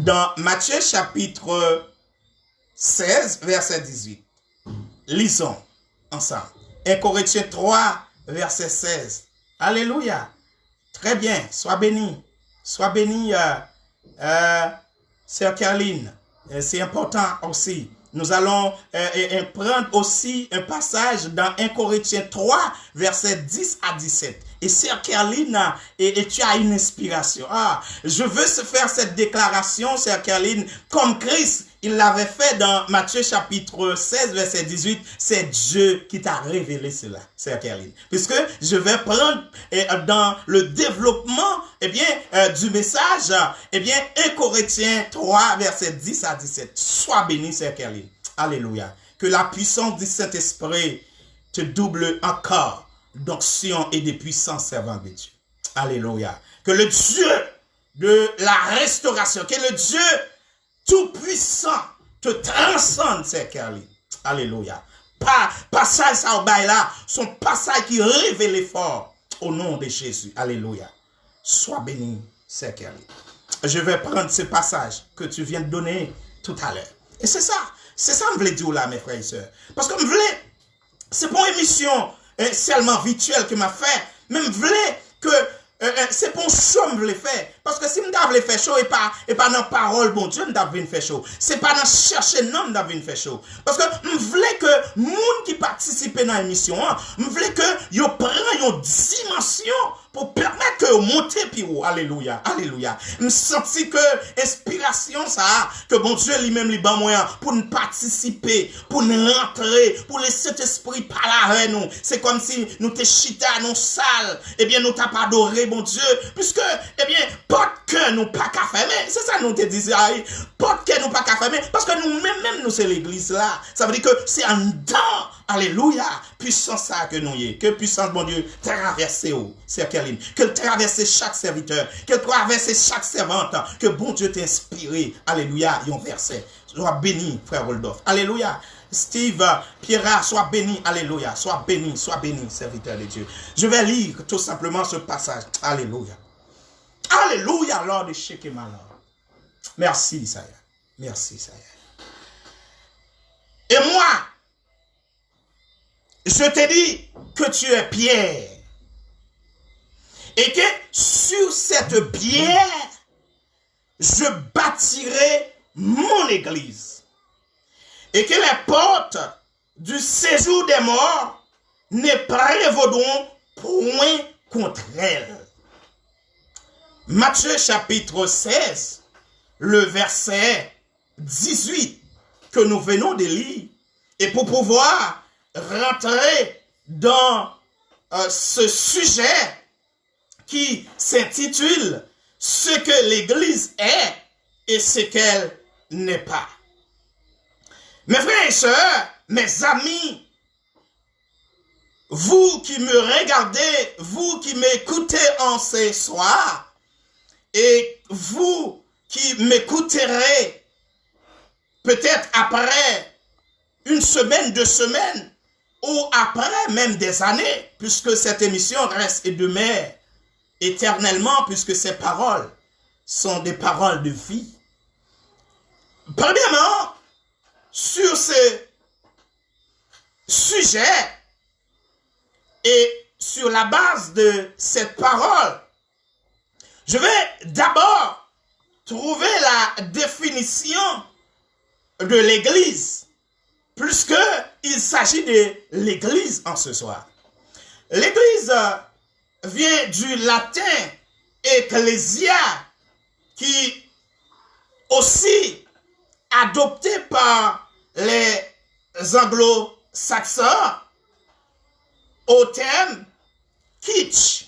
dans Matthieu chapitre 16, verset 18. Lisons ensemble. 1 Corinthiens 3, verset 16. Alléluia. Très bien. Sois béni. Sois béni, Sœur Caroline. C'est important aussi. Nous allons prendre aussi un passage dans 1 Corinthiens 3, verset 10 à 17. Et Sœur Caroline, et tu as une inspiration. Je veux se faire cette déclaration, Sœur Caroline, comme Christ, il l'avait fait dans Matthieu chapitre 16, verset 18. C'est Dieu qui t'a révélé cela, Sœur Caroline. Puisque je vais prendre dans le développement du message, 1 Corinthiens 3, verset 10 à 17. Sois béni, Sœur Caroline. Alléluia. Que la puissance du Saint-Esprit te double encore d'onction et de puissance servant de Dieu. Alléluia. Que le Dieu de la restauration, que le Dieu tout-puissant te transcende, Sœur Caroline. Alléluia. Passage ça au bail là, son passage qui révèle fort au nom de Jésus. Alléluia. Sois béni, Sœur Caroline. Je vais prendre ce passage que tu viens de donner tout à l'heure. Et c'est ça que je voulais dire là, mes frères et sœurs. Parce que je voulais, c'est pas une émission seulement virtuelle que m'a fait, mais je voulais que c'est pour show que je voulais faire. Parce que si je voulais faire chaud et pas dans la parole, bon Dieu, je voulais faire chaud. C'est pas dans chercher non, je voulais faire chaud. Parce que je voulais que les gens qui participent dans l'émission, je voulais que ils prennent une dimension pour permettre que monter puis alléluia, alléluia. Je sens que inspiration ça, que bon Dieu lui-même lui ban moyen pour nous participer, pour nous rentrer, pour laisser cet esprit parler à nous. C'est comme si nous te chita dans salle, nous t'a pas adoré bon Dieu, puisque pas que nous pas qu'à fermer. C'est ça nous te disons, pas que nous pas qu'à fermer, parce que nous-mêmes nous c'est l'église là. Ça veut dire que c'est en dedans, alléluia, puissance ça que nous y est, que puissance bon Dieu traverse c'est Caroline, qu'elle traverse chaque serviteur, qu'elle traverse chaque servante, que bon Dieu t'a inspiré, alléluia, et on verset. Sois béni, frère Rodolphe, alléluia. Steve, Pierre, sois béni, alléluia, sois béni, serviteur de Dieu. Je vais lire tout simplement ce passage, alléluia. Alléluia, Lord de Shekemala. Merci, Isaiah. Merci, Isaiah. Et moi, je te dis que tu es Pierre. Et que sur cette pierre, je bâtirai mon église. Et que les portes du séjour des morts ne prévaudront point contre elle. Matthieu chapitre 16, le verset 18 que nous venons de lire. Et pour pouvoir rentrer dans ce sujet qui s'intitule « Ce que l'Église est et ce qu'elle n'est pas ». Mes frères et sœurs, mes amis, vous qui me regardez, vous qui m'écoutez en ce soir, et vous qui m'écouterez peut-être après une semaine, 2 semaines, ou après même des années, puisque cette émission reste et demeure éternellement, puisque ces paroles sont des paroles de vie. Premièrement, sur ce sujet et sur la base de cette parole, je vais d'abord trouver la définition de l'Église, puisque il s'agit de l'Église en ce soir. L'Église vient du latin ecclesia, qui aussi adopté par les anglo-saxons au terme kitsch.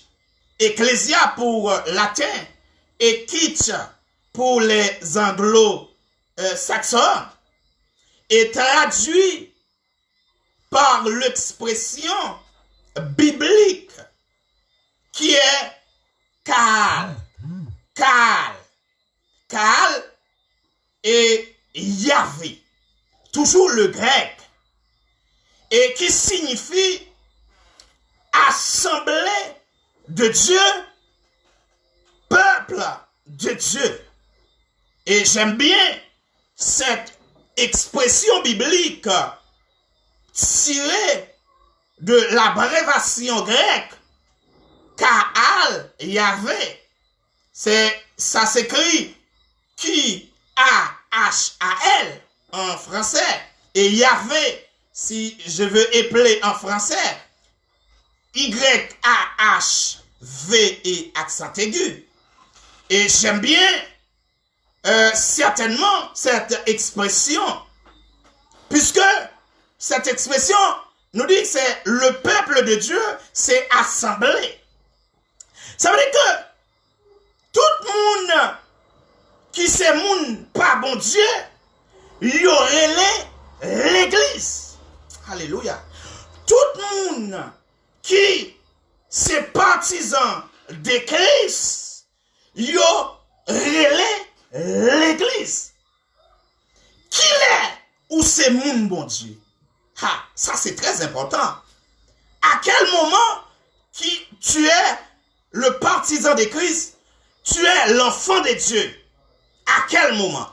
Ecclesia pour latin et kitsch pour les anglo-saxons est traduit par l'expression biblique qui est Kaal. Kaal et Yahvé, toujours le grec, et qui signifie assemblée de Dieu, peuple de Dieu. Et j'aime bien cette expression biblique tirée de l'abréviation grecque Kaal Yahvé. Ça s'écrit K-A-H-A-L en français. Et Yahvé, si je veux épeler en français, Y-A-H-V-E accent aigu. Et j'aime bien certainement cette expression, puisque cette expression nous dit que c'est le peuple de Dieu s'est assemblé. Ça veut dire que tout le monde qui c'est moun pas bon Dieu, il y aurait l'église. Alléluia. Tout le monde qui c'est partisan de Christ, il y aurait l'église. Qui est ou c'est moun bon Dieu? Ah, ça c'est très important. À quel moment qui tu es le partisan de Christ, tu es l'enfant de Dieu? À quel moment?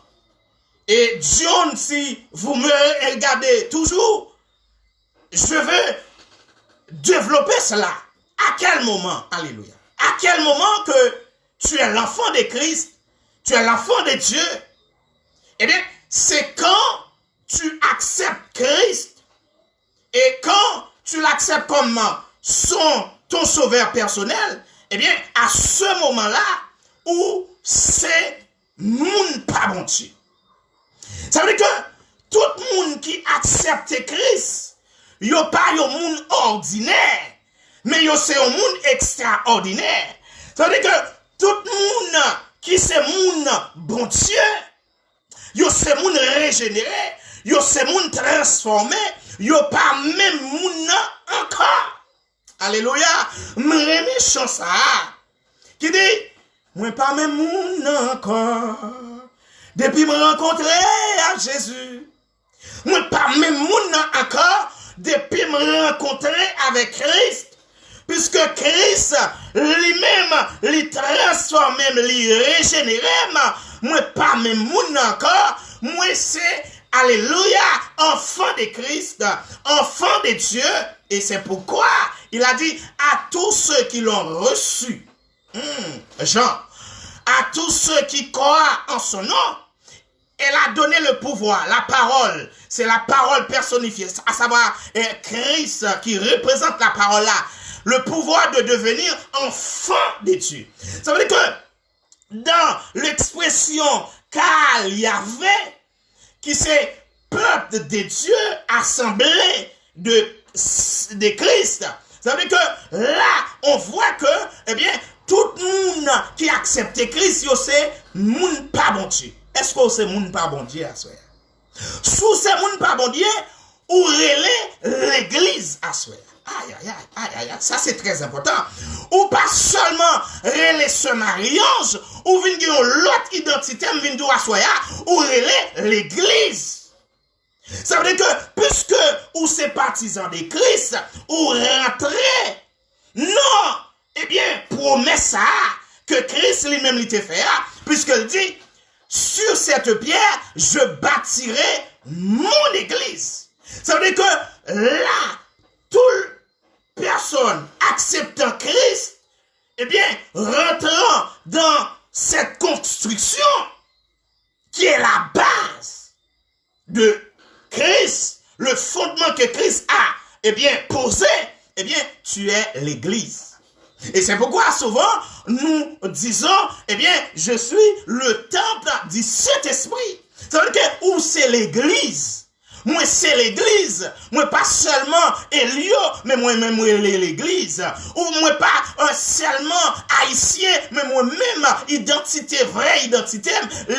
Et John, si vous me regardez toujours, je veux développer cela. À quel moment? Alléluia. À quel moment que tu es l'enfant de Christ, tu es l'enfant de Dieu? Eh bien, c'est quand tu acceptes Christ et quand tu l'acceptes comme ton sauveur personnel, eh bien, à ce moment-là où c'est moun pas bon Dieu. Ça veut dire que tout le monde qui accepte Christ, yo pas yo moun ordinaire, mais yo c'est un monde extraordinaire. Ça veut dire que tout le monde qui c'est moun bon Dieu, yo c'est moun régénéré, yo c'est moun transformé, yo pas même moun encore. Alléluia. M'aime chant ça. Qui dit, moi pas même moun encore. Depuis me rencontrer à Jésus. Moi pas même moun encore. Depuis me rencontrer avec Christ. Puisque Christ lui-même, lui transforme, lui régénère. Moi pas même moun encore. Moi c'est, alléluia, enfant de Christ, enfant de Dieu. Et c'est pourquoi il a dit à tous ceux qui l'ont reçu, Jean, à tous ceux qui croient en son nom, elle a donné le pouvoir, la parole, c'est la parole personnifiée, à savoir Christ qui représente la parole là, le pouvoir de devenir enfant de Dieu. Ça veut dire que dans l'expression Kaal Yahvé, qui c'est peuple de Dieu assemblé de Christ, ça veut dire que là, on voit que, eh bien, tout le monde qui accepte Christ, c'est moun pas bon Dieu. Est-ce que c'est moun pas bon Dieu à soi? Sous ces moun pas bon Dieu, ou relais l'église à soi. Aïe, aïe, aïe, aïe, aïe, ça c'est très important. Ou pas seulement relais ce mariage, ou venir l'autre identité, venir à soi, ou relais l'église. Ça veut dire que, puisque ou c'est partisan de Christ, ou rentrer, non, eh bien, promesse ça, que Christ lui-même lui t'a fait, puisqu'il dit, sur cette pierre, je bâtirai mon église. Ça veut dire que là, toute personne acceptant Christ, eh bien, rentrant dans cette construction, qui est la base de Christ, le fondement que Christ a, eh bien, posé, eh bien, tu es l'église. Et c'est pourquoi souvent, nous disons, eh bien, je suis le temple du Saint-Esprit. Ça veut dire que, où c'est l'église? Moi, c'est l'église. Moi, pas seulement Elio, mais moi-même, moi, l'église. Ou moi, pas seulement haïtien, mais moi-même, identité, vraie identité,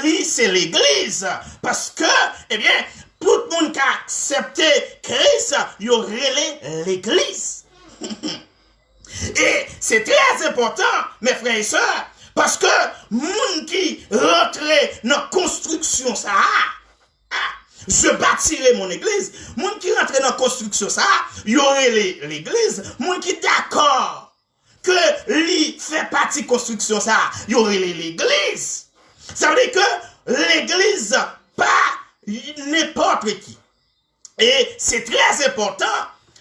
lui, c'est l'église. Parce que, eh bien, tout le monde qui a accepté Christ, il y aurait l'église. Et c'est très important, mes frères et sœurs, parce que moun qui rentrait dans la construction, ça, je bâtirai mon église. Moun qui rentrait dans la construction, ça, il y aurait l'église. Moun qui d'accord que lui fait partie de la construction, ça, il y aurait l'église. Ça veut dire que l'église pas n'importe qui. Et c'est très important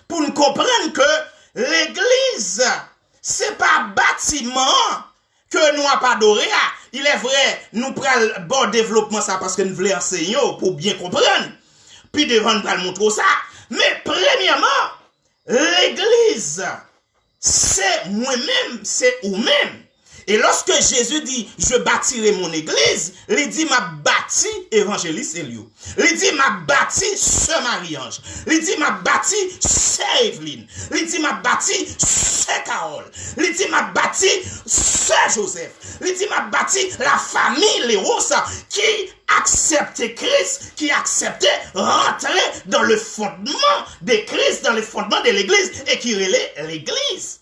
pour nous comprendre que l'église, c'est pas bâtiment que nous n'avons pas adoré. Il est vrai, nous prenons bon développement ça parce que nous voulons enseigner pour bien comprendre. Puis devant nous allons montrer ça. Mais premièrement, l'église, c'est moi-même, c'est vous-même. Et lorsque Jésus dit, je bâtirai mon église, il dit, m'a bâti évangéliste Elio. Il dit, m'a bâti ce Marie-Ange. Il dit, m'a bâti ce Evelyne. Il dit, m'a bâti ce Carole. Il dit, m'a bâti ce Joseph. Il dit, m'a bâti la famille Léos qui acceptait Christ, qui acceptait rentrer dans le fondement de Christ, dans le fondement de l'église et qui relait l'église.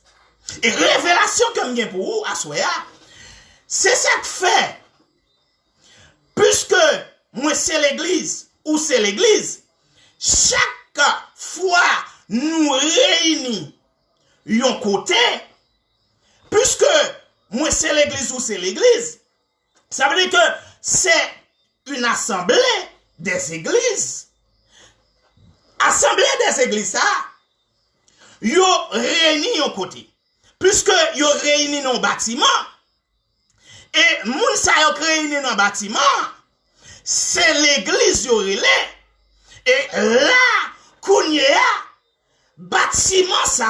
Et révélation que j'ai pour vous, à Soya, c'est ça que fait. Puisque moi c'est l'église, ou c'est l'église, chaque fois nous réunis un côté, puisque moi c'est l'église ou c'est l'église, ça veut dire que c'est une assemblée des églises. Assemblée des églises, ça, yo réunis un côté. Puisque yo réunis dans le bâtiment, et moun sa yo réunis dans le bâtiment, c'est l'église yo relais. Et là, kounye bâtiment ça,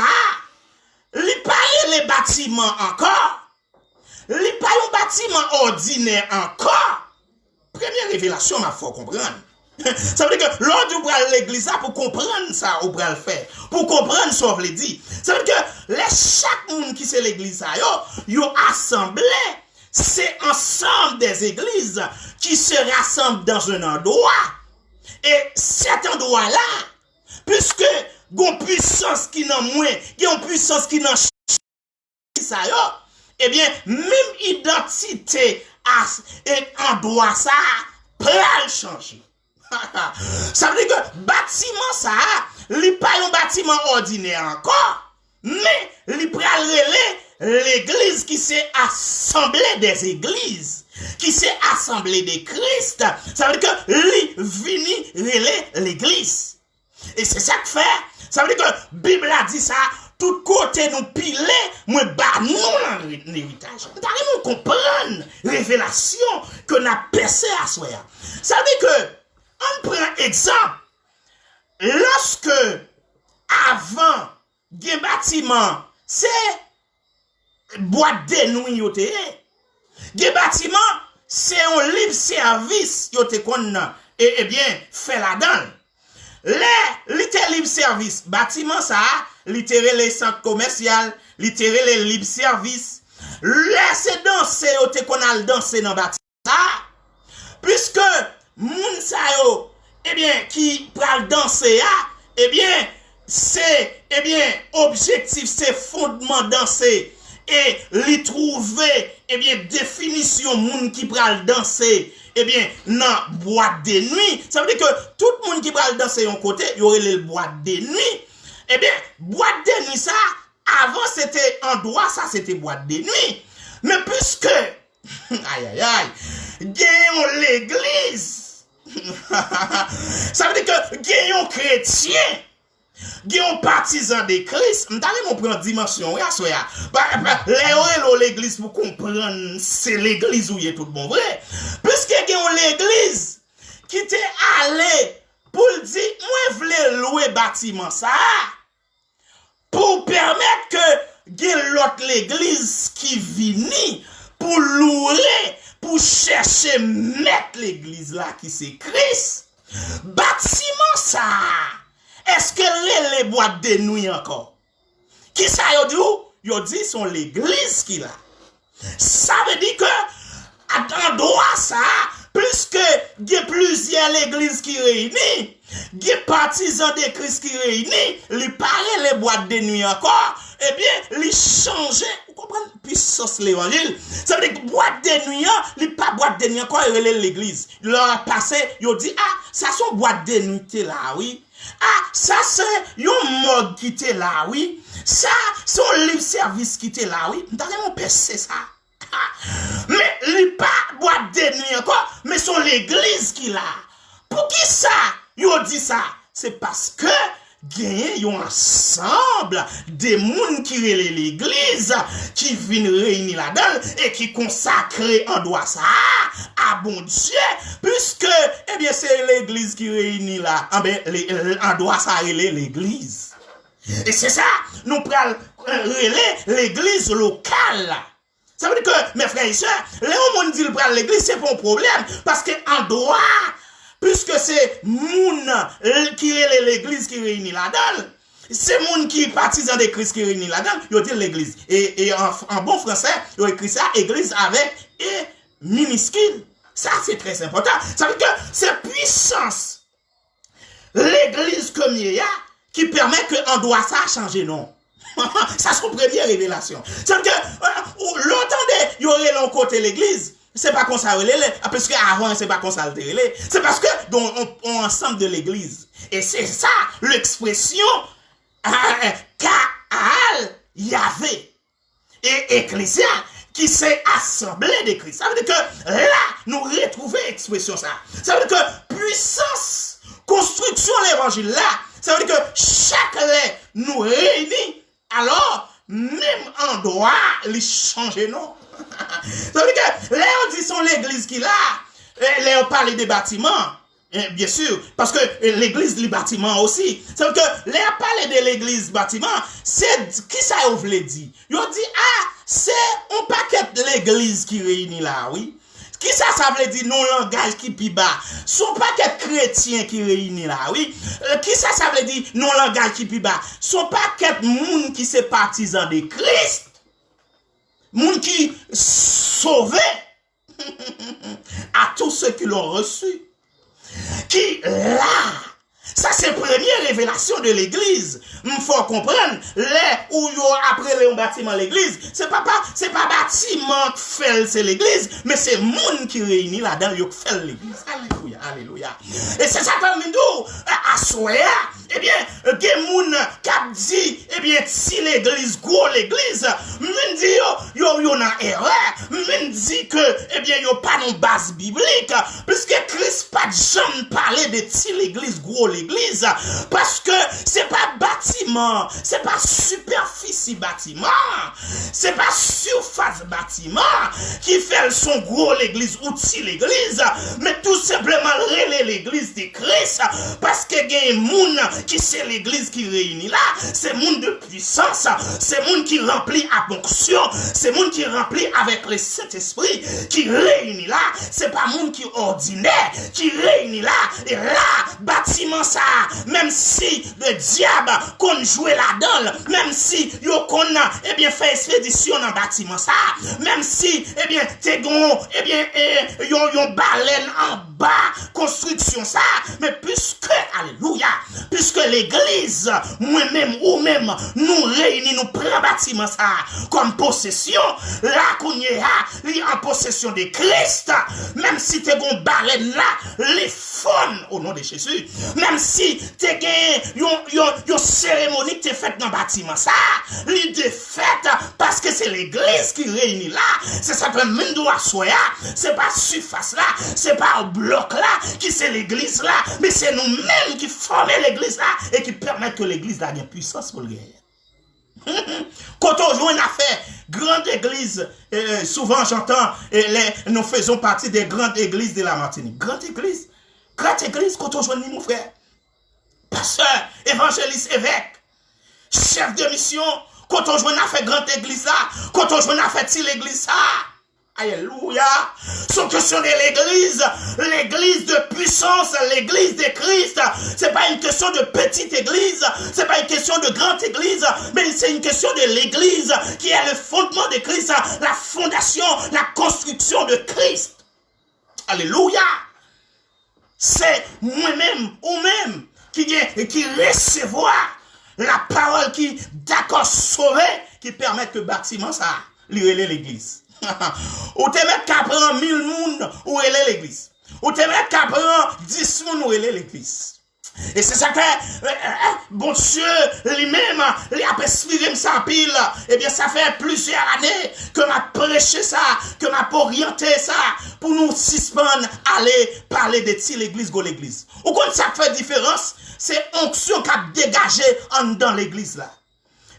li pa les bâtiments encore, li pa un bâtiment ordinaire encore. Première révélation, ma faut comprendre. Ça veut dire que l'on doit l'église pour comprendre ça, ou pour le faire. Pour comprendre ce qu'on veut dire. Ça veut dire que chaque monde qui c'est l'église, yo assemblé, c'est ensemble des églises qui se rassemblent dans un endroit. Et cet endroit-là, puisque gon puissance qui n'a moins, gon puissance qui n'a ça, eh bien, même identité et endroit ça, peut changer. Ça veut dire que bâtiment ça, li pas un bâtiment ordinaire encore, mais li pral relais l'église qui s'est assemblée des églises, qui s'est assemblée de Christ. Ça veut dire que li vini relais l'église. Et c'est ça que fait. Ça veut dire que Bible a dit ça, tout côté nous piler, moi bah nous l'héritage. Nous comprendre révélation que n'a percé à soi. Ça veut dire que on prend exemple. Lorsque, avant, gen bâtiment, c'est boîte de nuit yote. Gen bâtiment, c'est un libre service yote kon et bien, fait la donne. Les libre service, bâtiment ça, littéral les centres commerciaux, littéral les libre service. Laissez danser yote kon al danser dans bâtiment ça. Puisque moun sa yo, eh bien, qui pral danser, eh bien, c'est, eh bien, objectif, c'est fondement danser, et li trouver, eh bien, définition moun qui pral danser, eh bien, nan boîte de nuit. Ça veut dire que tout le monde qui pral danser un côté, y aurait le boîte de nuit. Eh bien, boîte de nuit, ça, avant c'était endroit, ça c'était boîte de nuit. Mais puisque, aïe aïe aïe, gagnons l'église. Ça veut dire que gagnons chrétien, gagnons partisan de Christ. M'tale mon prendre dimension, ya soya. L'église pour comprendre, c'est l'église où il est tout bon vrai. Puisque gagnons l'église qui t'est allé pour dire, moi vle louer bâtiment ça, pour permettre que gagne l'autre l'église qui vini pour louer, pour chercher mettre l'église là qui c'est Christ. Bâtiment ça. Est-ce que les boîtes de nuit encore? Qui ça yo dit? Yo dit sont l'église qui là. Ça veut dire que à endroit ça, puisque il y a plusieurs églises qui réunissent, il y a partisans de Christ qui réunissent, ils parlent les boîtes de nuit encore, eh bien, ils changent, vous comprenez, puissance l'évangile. Ça veut dire que boîte de nuit, ils pas boîte de nuit encore, ils relèvent l'église. Ils leur ont passé, ils ont dit, ah, ça sont boîte de nuit là, oui. Ah, ça c'est un mode qui était là, oui. Ça, c'est un libre service qui était là, oui. Nous avons percé ça. Mais il pas boîte de nuit encore, mais son l'église qui l'a. Pour qui ça? Yo dit ça? C'est parce que gagné yon ensemble des moun qui relè l'église qui viennent réunir là-dedans et qui consacrent en droit ça à bon Dieu puisque eh bien c'est l'église qui réunit là en droit ça relè l'église et c'est ça nous prenons relè l'église locale. Ça veut dire que mes frères et sœurs les gens dit prendre l'église c'est pas un problème parce que en droit puisque c'est moun qui est l'église qui réunit là-dedans, c'est moun qui est partisan de Christ qui réunit là-dedans, il dit l'église. Et en bon français, il écrit ça, église avec et minuscule. Ça, c'est très important. Ça veut dire que c'est puissance. L'église comme il y a, qui permet qu'on doit ça changer non. Ça, c'est une première révélation. Ça veut dire que longtemps, il y aurait l'un côté l'église. C'est pas comme ça, parce qu'avant, c'est pas comme ça, c'est parce que on ensemble de l'église. Et c'est ça, l'expression Kaal Yahvé et Ecclésia qui s'est assemblé de Christ. Ça veut dire que là, nous retrouvons l'expression ça. Ça veut dire que puissance, construction de l'évangile là, ça veut dire que chaque lait nous réunit, alors, même endroit, il change non. Ça veut dire que là, on dit son l'église qui là, là, on parle des bâtiments, bien sûr, parce que l'église, les bâtiments aussi. Ça veut dire que là, on parle de l'église bâtiment, c'est qui ça vous voulez dire? Ils ont dit, ah, c'est un paquet de l'église qui réunit là, oui. Qui ça veut dire non langage qui pi bas? Son paquet chrétien qui réunit là, oui. Qui ça veut dire non langage qui pi bas? Son paquet moun qui c'est partisan de Christ. Moun qui sauvé à tous ceux qui l'ont reçu. Qui là, ça c'est la première révélation de l'église. Il faut comprendre, là où yo après le bâtiment l'église, c'est pas bâtiment qui fait c'est l'église, mais c'est moun qui réunit là-dedans yo qui fait l'église. Alléluia, alléluia. Et c'est ça comme nous à soya, eh bien, des moun qui dit, eh bien, si l'église, gros l'église, m'en dit yo n'a erreur, m'en dit que, eh bien, yo pas non base biblique, puisque Christ pas jamais parlé de si l'église, gros l'église, parce que c'est pas bâtiment, c'est pas superficie bâtiment, c'est pas surface bâtiment qui fait son gros l'église ou si l'église, mais tout simplement relais l'église de Christ, parce que il y a un monde qui c'est l'église qui réunit là, c'est monde de puissance, c'est monde qui remplit à fonction, c'est monde qui remplit avec le Saint-Esprit, qui réunit là, c'est pas monde qui ordinaire, qui réunit là, et là, bâtiment ça, même si le diable qu'on joue là-dedans, même si yo qu'on eh bien fait expédition dans bâtiment ça, même si eh bien t'es gon eh bien yon baleine en bas construction ça, mais puisque alléluia, puisque l'église moi-même ou même nous réunis, nous prenons bâtiment ça comme possession, là qu'on y est en possession de Christ, même si t'es gon baleine là, les fonds au nom de Jésus, même si t'es yon cérémonie qui est faite dans le bâtiment ça, l'idée faite parce que c'est l'église qui réunit là, c'est ça que même doit soya, c'est pas surface là, c'est pas au bloc là qui c'est l'église là, mais c'est nous-mêmes qui formons l'église là et qui permettent que l'église là ait une puissance pour le gagner. Quand on joue une affaire, grande église, souvent j'entends, nous faisons partie des grandes églises de la Martinique. Grande église, quand on joue mon frère, pasteur, évangéliste, évêque, chef de mission, quand on joue une affaire grande église là, quand on joue une affaire petite église là. Alléluia. Son question de l'église de puissance, l'église de Christ. C'est pas une question de petite église, c'est pas une question de grande église, mais c'est une question de l'église qui est le fondement de Christ, la fondation, la construction de Christ. Alléluia. C'est moi-même ou même qui recevoir la parole qui d'accord sauver, qui permet que le bâtiment ça lui relève l'église. Ou te met qu'à prendre 1000 moun ou relève l'église. Ou te met qu'à prendre 10 moun ou relève l'église. Et c'est ça que, bon Dieu, lui-même, il a inspiré ça en pile. Eh bien, ça fait plusieurs années que m'a prêché ça, que m'a orienté ça, pour nous suspendre, aller parler de ti l'église, go l'église. Ou quand ça fait différence, c'est onction qui a dégagé en dans l'église là.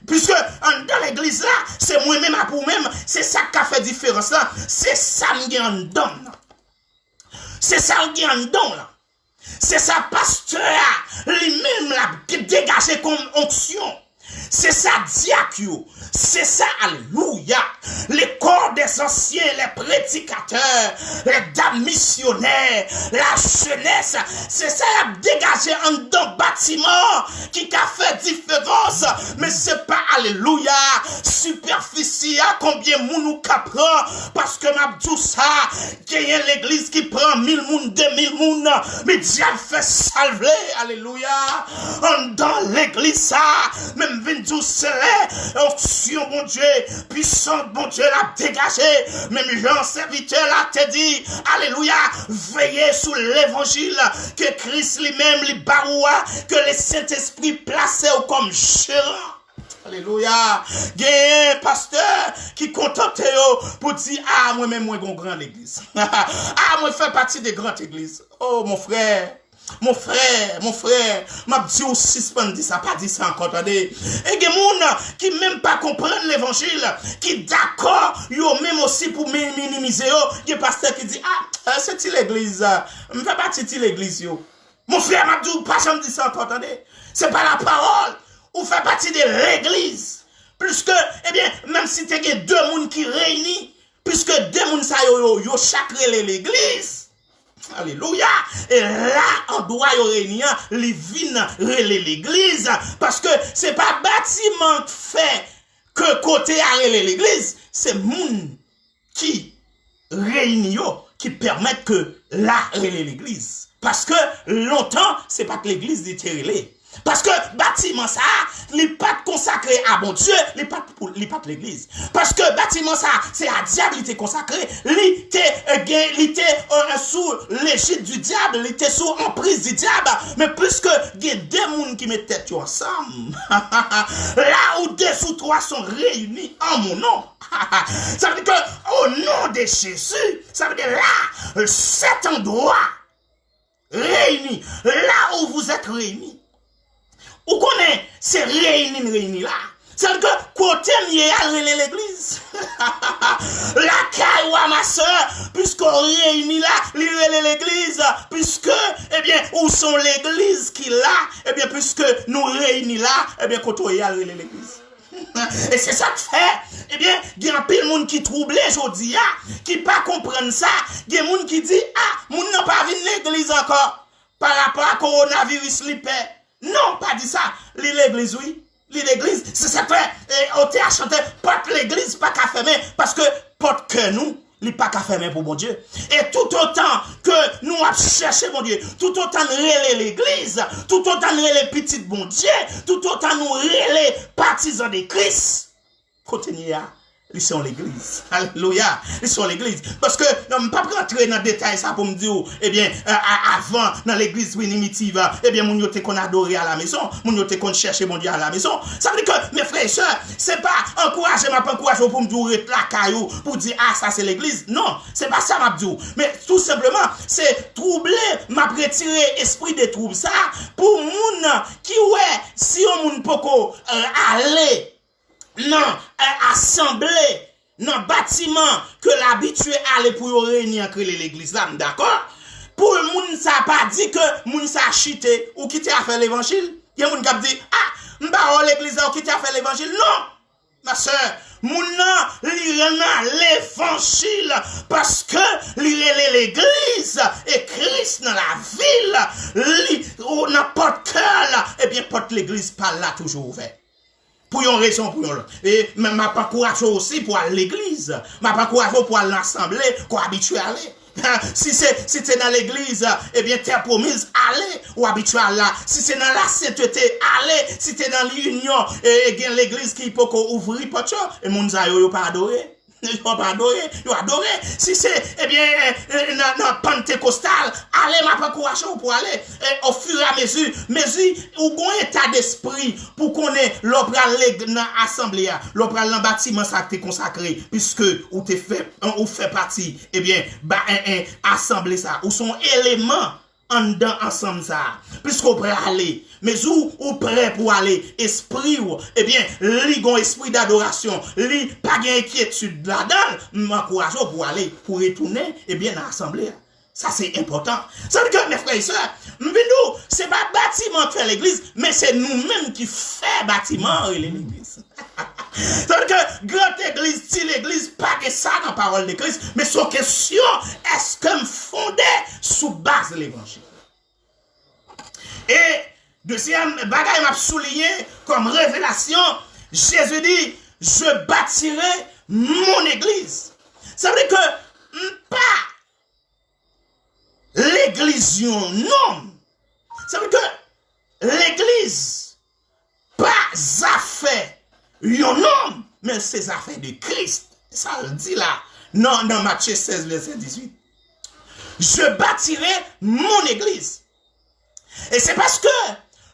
Puisque dans l'église là, c'est moi-même à pour même, c'est ça qui a fait différence là. C'est ça qui en donne. C'est ça qui en donne là. C'est ça pasteur lui-même l'a dégagé comme onction. C'est ça diacre. C'est ça, alléluia. Les corps des anciens, les prédicateurs, les dames missionnaires, la jeunesse. C'est ça a dégagé en dans bâtiment qui a fait différence. Mais c'est pas, alléluia, superficie, combien moun nous prend. Parce que m'a dit ça, qu'il y a l'église qui prend 1000 moun, 2000 moun. Mais Dieu fait salver, alléluia. Dans l'église ça, même 22 onction, mon Dieu, puissante, mon Dieu, l'a dégagé. Même Jean, serviteur, l'a te dit, alléluia, veillez sur l'évangile que Christ lui-même, lui baroua, que le Saint-Esprit placé comme gérant. Alléluia. Il y a un pasteur qui contente pour dire, ah, moi-même, moi, je grand l'église. Ah, moi, je fais partie des grandes églises. Oh, mon frère. Mon frère, m'a dit aussi suspendre ça, pas dit ça encore, attendez. Et il y a des gens qui même pas comprennent l'évangile, qui d'accord, yo même aussi pour minimiser, il y a des pasteurs qui disent, ah, c'est l'église, je fais partie de l'église, yo. Mon frère m'a dit, pas jamais dit ça encore, attendez. C'est pas la parole, ou fait partie de l'église. Puisque, eh bien, même si tu as deux personnes qui réunissent, puisque deux personnes, ça yo chaque l'église. Alléluia. Et là, on doit y réunir les vignes, l'église. Parce que c'est pas bâtiment fait que côté à l'église. C'est moun qui réunit, qui permettent que là, l'église. Parce que longtemps, c'est pas que l'église était relée. Parce que bâtiment ça, il n'est pas consacré à bon Dieu, il n'est pas l'église. Parce que bâtiment ça, c'est à diable, il était consacré, il était sous l'égide du diable, il était sous emprise du diable. Mais puisque il y a des gens qui mettent tête ensemble, là où 2 ou 3 sont réunis en mon nom, ça veut dire que au nom de Jésus, ça veut dire là, cet endroit réuni, là où vous êtes réunis, ou connaît c'est réuni là. C'est que côté mieux à l'église. La caille ou ma soeur, puisqu'on réunit là, l'église, puisque, eh bien, où sont l'église qui là, eh bien, puisque nous réunis là, eh bien, côté y a l'église. Et c'est ça que fait, eh bien, il y a un peu de monde qui trouble aujourd'hui, qui pas comprendre ça. Il y a des gens qui dit, ah, moun n'a pas vu l'église encore, par rapport à coronavirus, l'hyper. Non, pas dit ça. L'église, oui. L'église, c'est ça que on t'a chanté, porte l'église, pas qu'à fermer, parce que porte que nous, il pas qu'à fermer pour mon Dieu. Et tout autant que nous avons cherché mon Dieu, tout autant nous l'église, tout autant nous les petites bon Dieu, tout autant nous les partisans de Christ, continuez à. Ils sont l'église. Alléluia. Ils sont l'église. Parce que, non, je ne peux pas rentrer dans le détail ça pour me dire, eh bien, avant, dans l'église primitive, eh bien, mon yote qu'on adorait à la maison, mon yote qu'on cherchait mon Dieu à la maison. Ça veut dire que, mes frères et sœurs, c'est pas encourager, m'a pas encourager pour me dire, la caillou, pour dire, ah, ça c'est l'église. Non, c'est pas ça, m'a dit. Mais tout simplement, c'est troubler, m'a retiré esprit de trouble ça, pour moun qui, ouais, si on moun poko aller, non, assemblée, non, bâtiment que l'habitué allait pour réunir que l'église là, d'accord? Pour le monde, ça pas dit que moun ça chité ou quitter à faire l'évangile. Il y a moun qui dit, ah, m'ba l'église là ou quitter à faire l'évangile. Non, ma soeur, moun nan li l'évangile parce que li l'église et Christ dans la ville, li ou n'importe quel, eh bien, porte l'église par là toujours ouvert. Pour une raison, pour une. Et m'a pas courage aussi pour aller à l'église. M'a pas courage pour aller à l'assemblée, qu'on habitué à aller. Si c'est dans l'église, eh bien, terre promise, allez, ou habitué à là. Si c'est dans la sainteté, allez. Si c'est dans l'union, et bien, l'église qui peut ouvrir, et moun sa yo pas adoré. Ils n'ont pas adoré, ils ont adoré. Si c'est, eh bien, dans Pentecostal, allez, m'a m'encourager pour aller au fur et à mesure ou un état d'esprit pour qu'on ait l'opéra dans l'assemblée, l'opéra dans le bâtiment ça t'est consacré puisque ou fait partie eh bien assemblée ça ou son élément en dedans ensemble ça puisqu'on prêt à aller mais ou prêt pour aller esprit ou eh bien li gon esprit d'adoration li pas gain inquiétude là-dedans m'encourage pour aller pour retourner eh bien dans l'assemblée ça c'est important ça veut dire que mes frères et sœurs nous c'est pas bâtiment fait l'église mais c'est nous-mêmes qui fait bâtiment l'église. Ça veut dire que grande église, si l'église, pas que ça dans la parole de Christ, mais son question, est-ce que me fondé sous base de l'évangile? Et deuxième bagaille m'a souligné comme révélation, Jésus dit, je bâtirai mon église. Ça veut dire que pas l'église, non. Ça veut dire que l'église, pas affaire. Yon homme, mais c'est affaire de Christ. Ça le dit là. Non, dans Matthieu 16, verset 18. Je bâtirai mon église. Et c'est parce que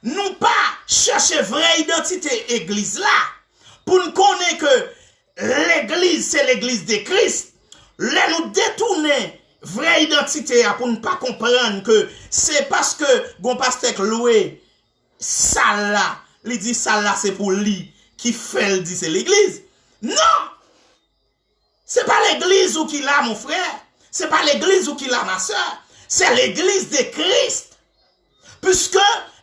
nous pas chercher vraie identité église là. Pour nous connaître que l'église, c'est l'église de Christ. Là, nous détourner vraie identité pour ne pas comprendre que c'est parce que mon pasteur loué ça là. Il dit ça là, c'est pour lui. Qui fait le dit c'est l'église. Non! C'est pas l'église ou qui l'a mon frère. C'est pas l'église ou qui l'a ma soeur. C'est l'église de Christ. Puisque,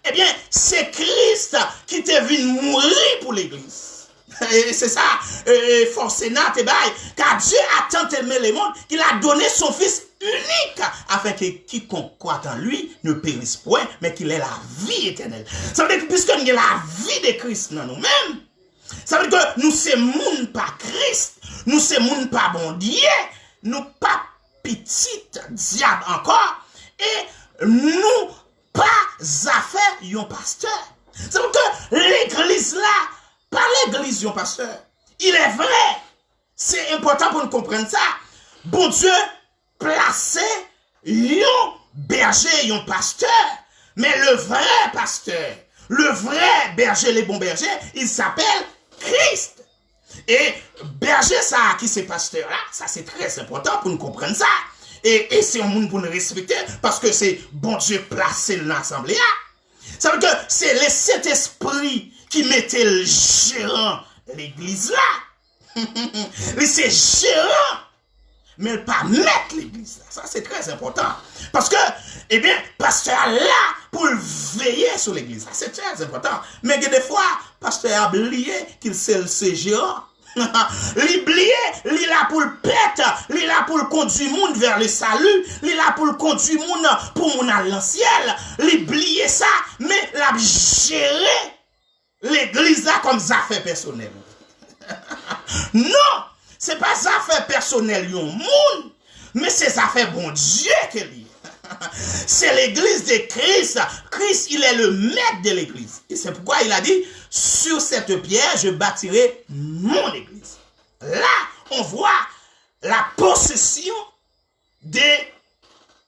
eh bien, c'est Christ qui t'est venu mourir pour l'église. Et c'est ça, forcément, car Dieu a tant aimé le monde qu'il a donné son fils unique afin que quiconque croit en lui ne périsse point, mais qu'il ait la vie éternelle. Ça veut dire que puisque nous avons la vie de Christ dans nous-mêmes, ça veut dire que nous c'est moun pas Christ, nous c'est moun pas bon Dieu, nous pas petite diable encore, et nous pas affaire yon pasteur. Ça veut dire que l'église là, pas l'église yon pasteur. Il est vrai, c'est important pour nous comprendre ça. Bon Dieu placé yon berger, yon pasteur, mais le vrai pasteur, le vrai berger, les bons bergers, il s'appelle Christ. Et berger ça, qui c'est pasteur là, ça c'est très important pour nous comprendre ça. Et c'est un monde pour nous respecter parce que c'est bon Dieu placé dans l'assemblée. Ça veut dire que c'est le Saint-Esprit qui mettait le gérant de l'église là. C'est gérant, mais pas mettre l'église là. Ça c'est très important. Parce que, eh bien, pasteur là pour veiller sur l'église. C'est très important. Mais des fois, pasteur a oublié qu'il c'est le gérant. L'oublié, il est là pour le pète, il est là pour le conduire monde vers le salut, il est là pour le conduire monde pour mon aller dans le ciel. L'oublié ça, mais l'a gérer l'église là comme affaire personnelle. Non, c'est pas affaire personnelle yon monde, mais c'est affaire bon Dieu qu'elle est. C'est l'église de Christ. Christ, il est le maître de l'église. Et c'est pourquoi il a dit, sur cette pierre, je bâtirai mon église. Là, on voit la possession de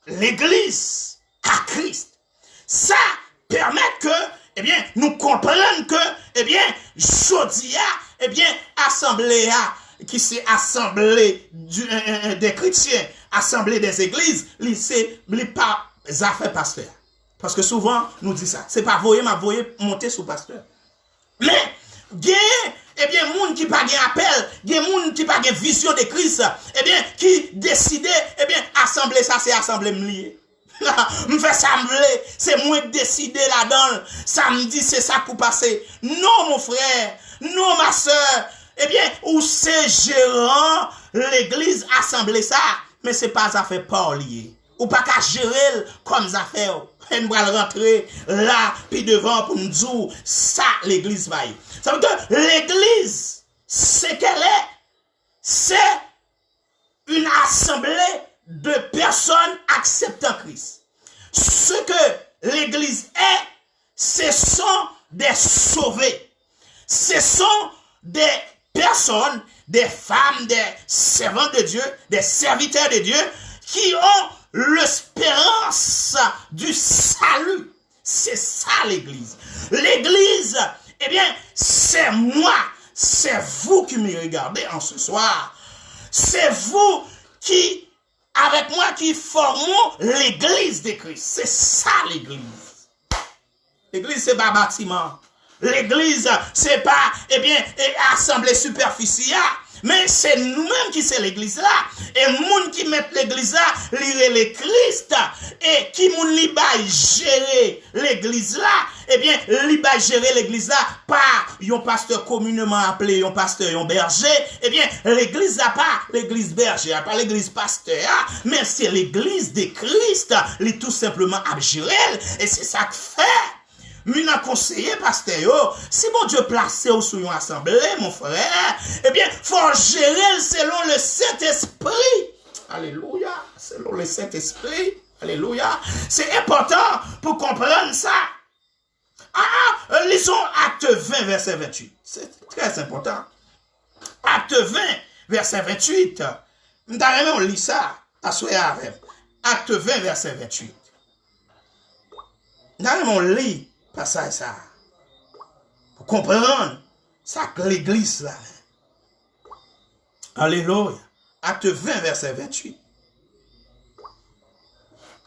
l'église à Christ. Ça permet que, eh bien, nous comprenions que, eh bien, Jodia, eh bien, assemblée, qui s'est assemblée des chrétiens, assemblée des églises, c'est pas affaire pasteur. Parce que souvent, nous dit ça. C'est pas voyer monter sous pasteur. Mais, eh bien, moun qui pas gen appel, gen moun qui pas gen vision de Christ, eh bien, qui décide, eh bien, assembler ça, c'est assembler m'lié. Me fait assembler, c'est moi qui décide là-dedans. Samedi, c'est ça pour passer. Non, mon frère, non, ma soeur, eh bien, ou c'est gérant l'église assembler ça, mais c'est pas affaire pas lié. Ou pas qu'à gérer comme affaire. On va rentrer là, puis devant pour nous dire, ça, l'église va y. Ça veut dire que l'église, c'est qu'elle est, c'est une assemblée de personnes acceptant Christ. Ce que l'église est, ce sont des sauvés. Ce sont des personnes, des femmes, des servantes de Dieu, des serviteurs de Dieu, qui ont l'espérance regarder en ce soir. C'est vous qui, avec moi, qui formons l'église de Christ. C'est ça l'église. L'église, c'est pas bâtiment. L'église, c'est pas, assemblée superficielle. Mais c'est nous-mêmes qui c'est l'église là. Et moun qui met l'église là, lire le Christ. Et qui moun li bay gérer l'église là, li bay gérer l'église là par yon pasteur communément appelé yon pasteur, yon berger. L'église là pas l'église berger, pas l'église pasteur, mais c'est l'église de Christ. Li tout simplement à gérer. Et c'est ça que fait. Mina conseiller pasteur, si mon Dieu placé au sous une assemblée, mon frère, faut gérer selon le Saint-Esprit. Alléluia, selon le Saint-Esprit. Alléluia. C'est important pour comprendre ça. Lisons Acte 20, verset 28. C'est très important. Acte 20, verset 28. On lit ça. Acte 20, verset 28. On lit. Passage ça. Pour comprendre ça que l'église là. Alléluia. Acte 20, verset 28.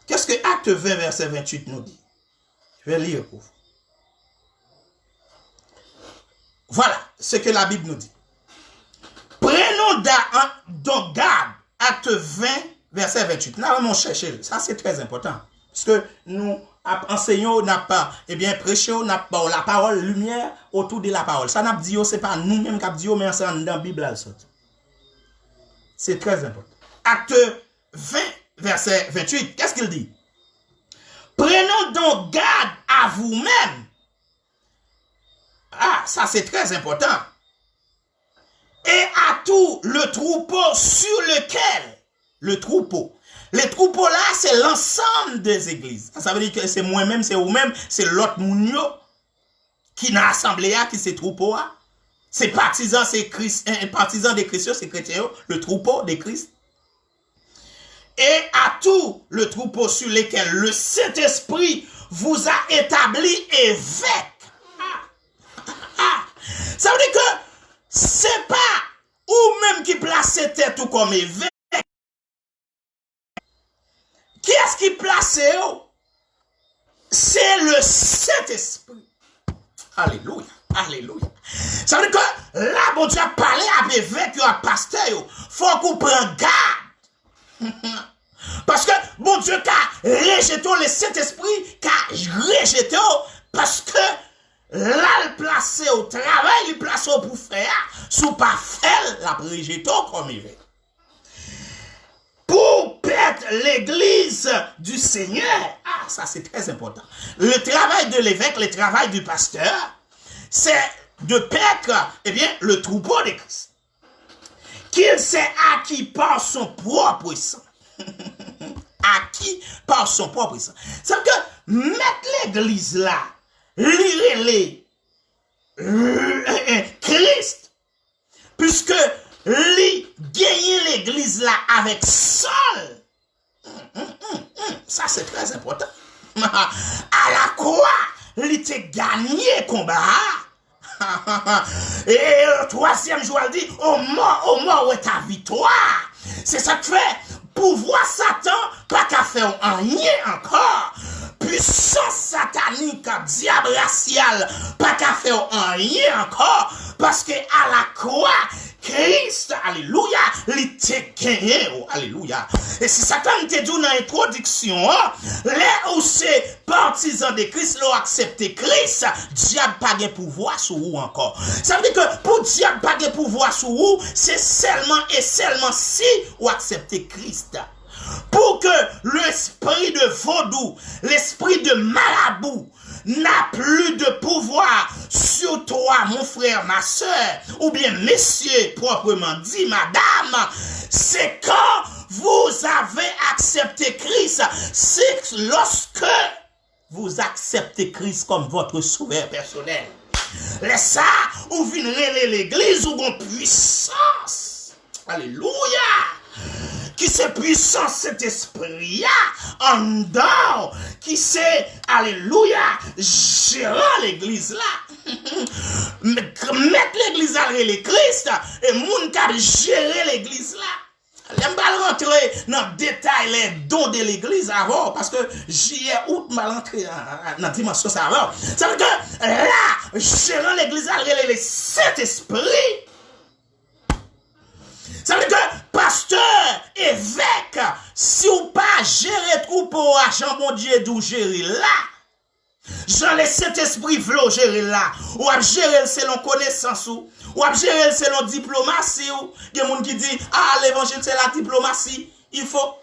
Qu'est-ce que Acte 20, verset 28 nous dit? Je vais lire pour vous. Voilà ce que la Bible nous dit. Prenons donc garde. Acte 20, verset 28. Nous allons chercher. Ça, c'est très important. Parce que nous enseignons, n'a pas, prêchons, n'a pas la parole, lumière autour de la parole. Ça n'a pas dit, c'est pas nous-mêmes qui avons dit, mais c'est dans la Bible. C'est très important. Acte 20, verset 28. Qu'est-ce qu'il dit? Prenons donc garde à vous-même. Ça c'est très important. Et à tout le troupeau sur lequel, le troupeau là, c'est l'ensemble des églises. Ça veut dire que c'est moi-même, c'est vous-même, c'est l'autre mounio qui n'a assemblé qui c'est troupeau. C'est partisans, c'est Christ, partisans des chrétiens, c'est chrétiens, le troupeau des Christ. Et à tout le troupeau sur lequel le Saint-Esprit vous a établi évêque. Ça veut dire que c'est pas ou même qui place tête ou comme évêque. Qui est-ce qui place? C'est le Saint-Esprit. Alléluia. Alléluia. Ça veut dire que là, bon Dieu a parlé avec évêque, à pasteur, faut qu'on prenne garde. Parce que bon Dieu a rejeté le Saint-Esprit, a rejeté parce que là, il place au travail, il place au pour faire, sous pas faire, la rejeté comme évêque. Pour perdre l'église du Seigneur, ça c'est très important. Le travail de l'évêque, le travail du pasteur, c'est de perdre, le troupeau de Christ. Qu'il s'est acquis par son propre sang. Acquis par son propre sang. C'est que mettre l'église là, lire Christ, puisque lui gagner l'église là avec seul. Ça c'est très important. À la croix, il t'a gagné combat. Et le troisième jour, il dit, au mort, est ta victoire. C'est ça que fait, pouvoir Satan, pas qu'à faire rien encore. Puissance satanique, diable racial, pas qu'à faire rien encore. Parce que à la croix, Christ, alléluia, il t'a gagné, alléluia. Et si Satan te dit dans l'introduction, là où c'est partisan de Christ, l'ont accepté Christ, diable pas de pouvoir sur vous encore. Ça veut dire que pour diable pas de pouvoir sur vous, c'est seulement et seulement si vous acceptez Christ. Pour que l'esprit de vaudou, l'esprit de marabout, n'a plus de pouvoir sur toi, mon frère, ma soeur, ou bien messieurs, proprement dit, madame, c'est quand vous avez accepté Christ, c'est lorsque vous acceptez Christ comme votre sauveur personnel. Laisse ça, ou viendrez l'église ou en puissance. Alléluia. Qui c'est puissance cet esprit en dehors qui sait, alléluia, gérer l'église là. Mettre l'église à les Christ et moun qui gérer l'église là. J'aime pas rentrer dans le détail les dons de l'église avant, parce que juillet, août, mal rentrer dans la dimension ça avant. Ça veut dire que là, gérant l'église, les Saint-Esprit. Ça veut dire que pasteur, évêque, si ou pas gérer troupe pour argent, bon Dieu, d'où gérer là. Jean le Saint-Esprit veut gérer là. Ou à gérer selon connaissance ou à gérer selon diplomatie ou. Il y a des gens qui disent, ah, l'évangile c'est la diplomatie. Il faut.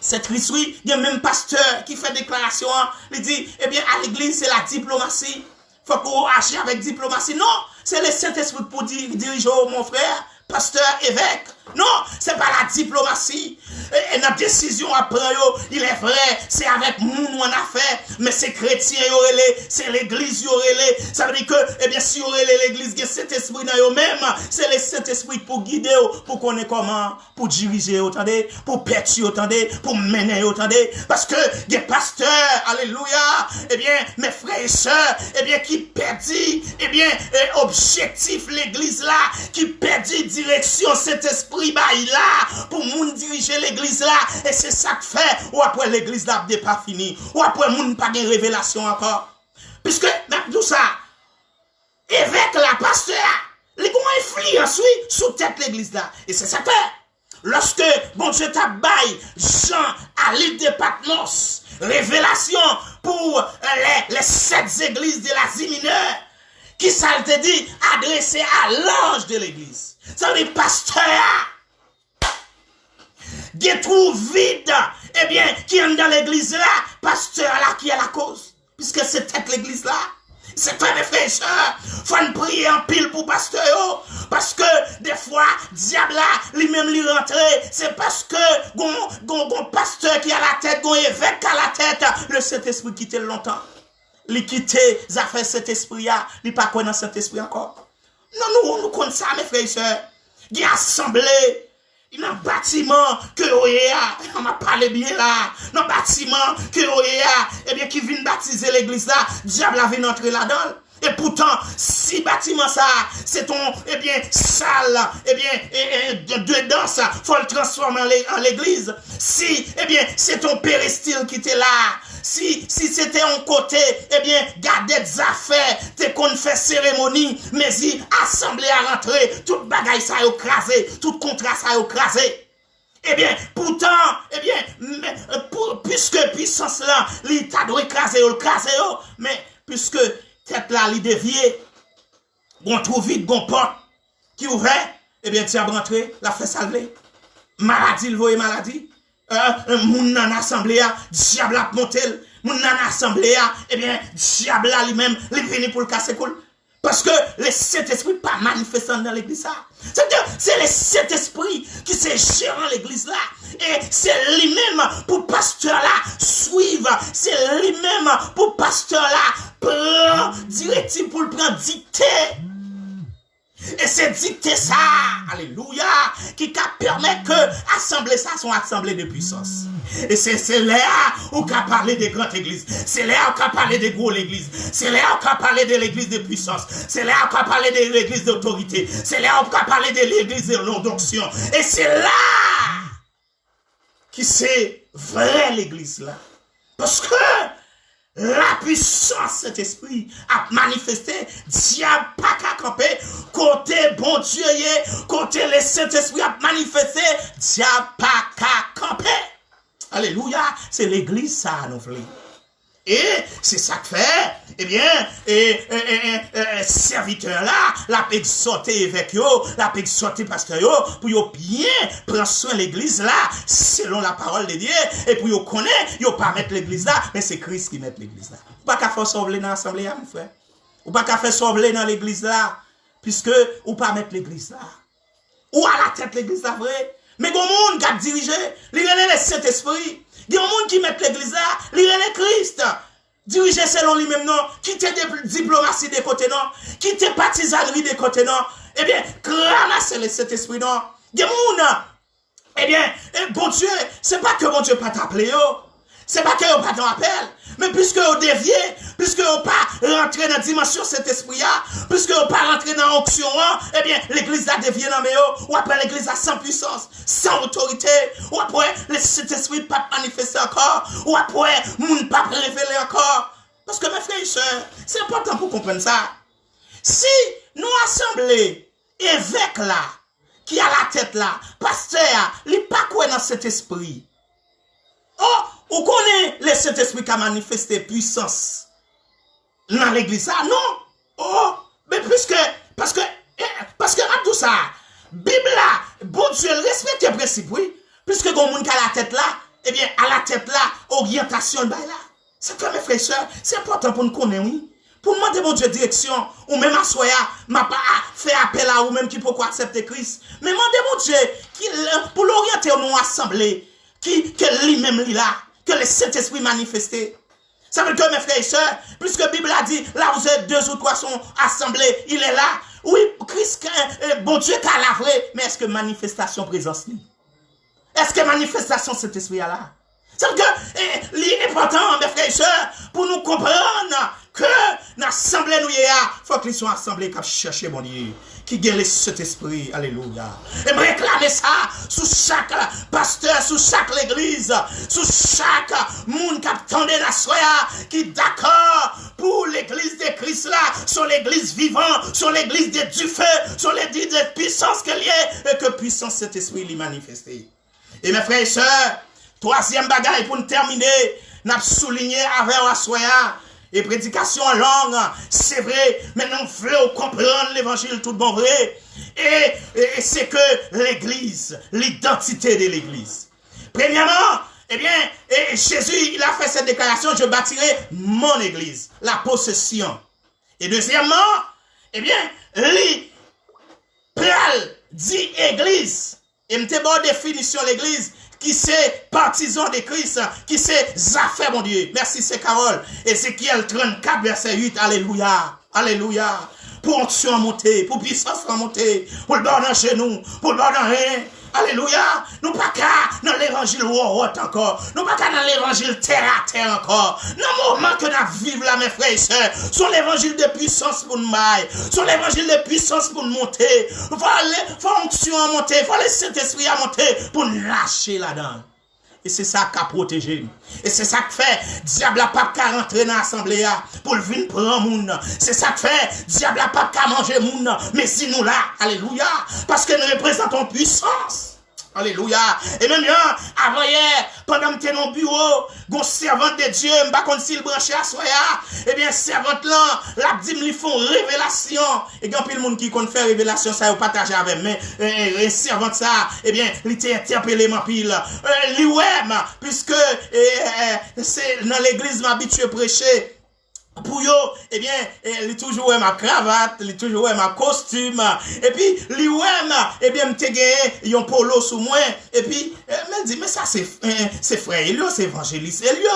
C'est triste, oui. Il y a même pasteur qui fait déclaration. Il dit, eh bien, à l'église c'est la diplomatie. Il faut qu'on agisse avec diplomatie. Non, c'est le Saint-Esprit pour diriger mon frère, pasteur, évêque. Non, c'est pas la diplomatie. Et notre décision après, il est vrai, c'est avec nous on a fait, mais c'est chrétien, c'est l'église, ça veut dire que, eh bien, si l'église, il y a cet esprit dans eux-mêmes, c'est le Saint-Esprit pour guider, pour connaître comment, pour diriger, pour pertuer, pour mener, parce que, des pasteurs, alléluia, eh bien, mes frères et sœurs, eh bien, qui perdit, eh bien, objectif l'église là, qui perdit direction cet esprit là, pour moun diriger l'église là, et c'est ça que fait, ou après l'église là n'est pas fini, ou après moun pas de révélation encore. Puisque, dans tout ça, évêque la pasteur, les gens influence, oui, sous tête l'église là. Et c'est ça que fait. Lorsque, bon Dieu t'a bail, Jean, à l'île de Patmos, révélation pour les 7 églises de l'Asie mineure, qui ça te dit, adressé à l'ange de l'église. Ça veut dire, pasteur, des trous vides, eh bien, qui est dans l'église là, pasteur là, qui est la cause. Puisque c'est peut-être l'église là. C'est très mes frères et sœurs. Faut nous prier en pile pour pasteur. Parce que, des fois, diable là, lui-même lui rentrer. C'est parce que, gon pasteur qui a la tête, gon évêque qui a la tête, le Saint-Esprit quitté longtemps. Il quitté, ça fait cet esprit là, il pas connaît cet esprit encore. Non, nous connaissons ça, mes frères et sœurs. Il y a assemblée. Il y a un bâtiment que on m'a parlé bien là. Dans un bâtiment que eh bien, qui vient baptiser l'église là, diable a vient entrer là-dedans. Et pourtant, si bâtiment ça, c'est ton, eh bien, salle, eh bien, dedans ça, faut le transformer en l'église. Si, eh bien, c'est ton péristyle qui était là. Si c'était un côté, eh bien, garder des affaires, t'es qu'on fait cérémonie, mais si assemblée à rentrer, toute bagaille ça a écrasé, tout contrat ça a écrasé. Eh bien, pourtant, eh bien, puisque puissance là, l'État doit écraser, mais puisque tête là, il dévié, on trouve vite, on porte, qui ouvert, eh bien, tu as rentré, la fait salver. Maladie, le voyez maladie. Moun nan assemblée, diable a monté, moun nan assemblée, eh bien, diable a lui-même, il est venu pour le casser cool. Parce que le Saint-Esprit pas manifestant dans l'église là. C'est le Saint-Esprit qui s'est gérant l'église là. Et c'est lui-même pour pasteur là suivre. C'est lui-même pour pasteur là prendre directive pour le prendre dictée. Et c'est dicté ça, alléluia, qui permet que l'assemblée ça soit assemblée de puissance. Et c'est là où on peut parler des grandes églises. C'est là où on peut parler des grosses églises. C'est là où on peut parler de l'église de puissance. C'est là où on peut parler de l'église d'autorité. C'est là où on peut parler de l'église de l'onction. Et c'est là qui c'est vrai l'église là. Parce que la puissance de cet esprit a manifesté, diable pas qu'à camper, côté bon Dieu, côté le Saint-Esprit a manifesté, diable pas qu'à camper. Alléluia, c'est l'église ça, nous voulons. Et c'est ça que fait, eh bien, serviteur là, la exhorter évêque yo, la exhorter pasteur yo, pour yo bien prendre soin de l'église là, selon la parole de Dieu, et pour yo connaître, yo pas mettre l'église là, mais c'est Christ qui met l'église là. Ou pas qu'à faire sauver dans l'assemblée, mon frère. Ou pas qu'à faire sauver dans l'église là, puisque ou pas mettre l'église là. Ou à la tête l'église là, vrai. Mais il y a des gens qui ont dirigé, il y a le Saint-Esprit. Il y a des gens qui mettent l'église là, il y a le Christ. Diriger selon lui-même, non. Quitter des diplomatie de côté, non. Quitter partisanerie de côté, non. Eh bien, ramasser le Saint-Esprit, non. Il y a des gens, eh bien, bon Dieu, c'est pas que bon Dieu pas t'appeler, C'est pas que vous pas dans appel, mais puisque vous déviez, puisque vous pas rentré dans la dimension cet esprit-là, puisque vous pas rentré dans l'onction, eh bien, l'église a dévié dans mes hauts, ou après l'église a sans puissance, sans autorité, ou après, cet esprit pas manifesté encore, ou après, moun pas révélé encore. Parce que mes frères et sœurs, c'est important pour comprendre ça. Si nous assemblons évêque là, qui a la tête là, pasteur, il n'est pas quoi dans cet esprit. Oh, on connaît le Saint-Esprit qui a manifesté puissance dans l'église. Ah non. Oh, mais parce que tout ça, Bible là, bon Dieu, respecte le principe, oui. Puisque il y a un qui a la tête là, eh bien, à la tête là, orientation là. C'est que mes frères et sœurs, c'est important pour nous connaître, oui. Pour demander mon Dieu direction, ou même à soya, m'a pas fait appel à ou même qui peut accepter Christ. Mais demandez mon Dieu, pour l'orienter au nom assemblée, que lui-même là, que le Saint-Esprit manifesté. Ça veut dire que mes frères et sœurs, puisque la Bible a dit, là où deux ou trois sont assemblés, il est là. Oui, Christ, bon Dieu, qu'a la vraie, mais est-ce que manifestation présence lui? Est-ce que manifestation cet esprit là? Ça veut dire que l'important, mes frères et sœurs, pour nous comprendre que l'assemblée nous y a, il faut qu'ils soient assemblés qui cherchent mon Dieu, qui gagne cet esprit, alléluia. Et me réclamer ça sous chaque pasteur, sous chaque église, sous chaque monde qui attendait la soya, qui est d'accord pour l'église de Christ là, sur l'église vivante, sur l'église du feu, sur l'église de puissance qu'elle y est, et que puissance cet esprit lui manifesté. Et mes frères et sœurs, troisième bagaille pour nous terminer, nous souligné avec la soya. Et prédication en langue, c'est vrai, mais nous voulons comprendre l'évangile tout bon vrai. Et c'est que l'église, l'identité de l'église. Premièrement, eh bien, Jésus, il a fait cette déclaration, je bâtirai mon église, la possession. Et deuxièmement, eh bien, lui, pral dit église. Et m'te bonne définition l'église, qui c'est partisan de Christ, qui c'est affaire, mon Dieu. Merci, c'est Carole. Ézéchiel 34, verset 8. Alléluia. Alléluia. Pour onction monter, pour puissance monter, pour le bord chez nous, pour le bord dans rien. Alléluia. Nous pas qu'à dans l'évangile worot encore. Nous pas qu'à dans l'évangile terre à terre encore. Dans le moment que nous vivons là, mes frères et sœurs, sur l'évangile de puissance pour nous mailler, sur l'évangile de puissance pour nous monter. Faut onction monter, faut le Saint-Esprit à monter pour nous lâcher là-dedans. Et c'est ça qui a protégé. Et c'est ça qui fait, diable n'a pas qu'à rentrer dans l'assemblée pour venir prendre monde. C'est ça qui fait, diable n'a pas qu'à manger monde. Mais si nous là, alléluia, parce que nous représentons puissance. Alléluia. Et même là, avant hier, pendant que j'étais dans le bureau, une servante de Dieu, je ne sais pas si le branché à soya, eh bien, servante là, la dit me font révélation. Et il y a plein de monde qui compte faire révélation, ça, vous partagez avec moi. Mais, servante ça, eh bien, il était interpellé, ma pile. Lui-même, puisque, c'est dans l'église, m'habitué à prêcher. Pour yo, eh bien, il est toujours ma cravate, il est toujours ma costume, et puis, lui-même, eh bien, m'te gagné, un polo sous moi, et puis, me dit, mais ça, c'est frère, Elio, c'est évangéliste, Elio,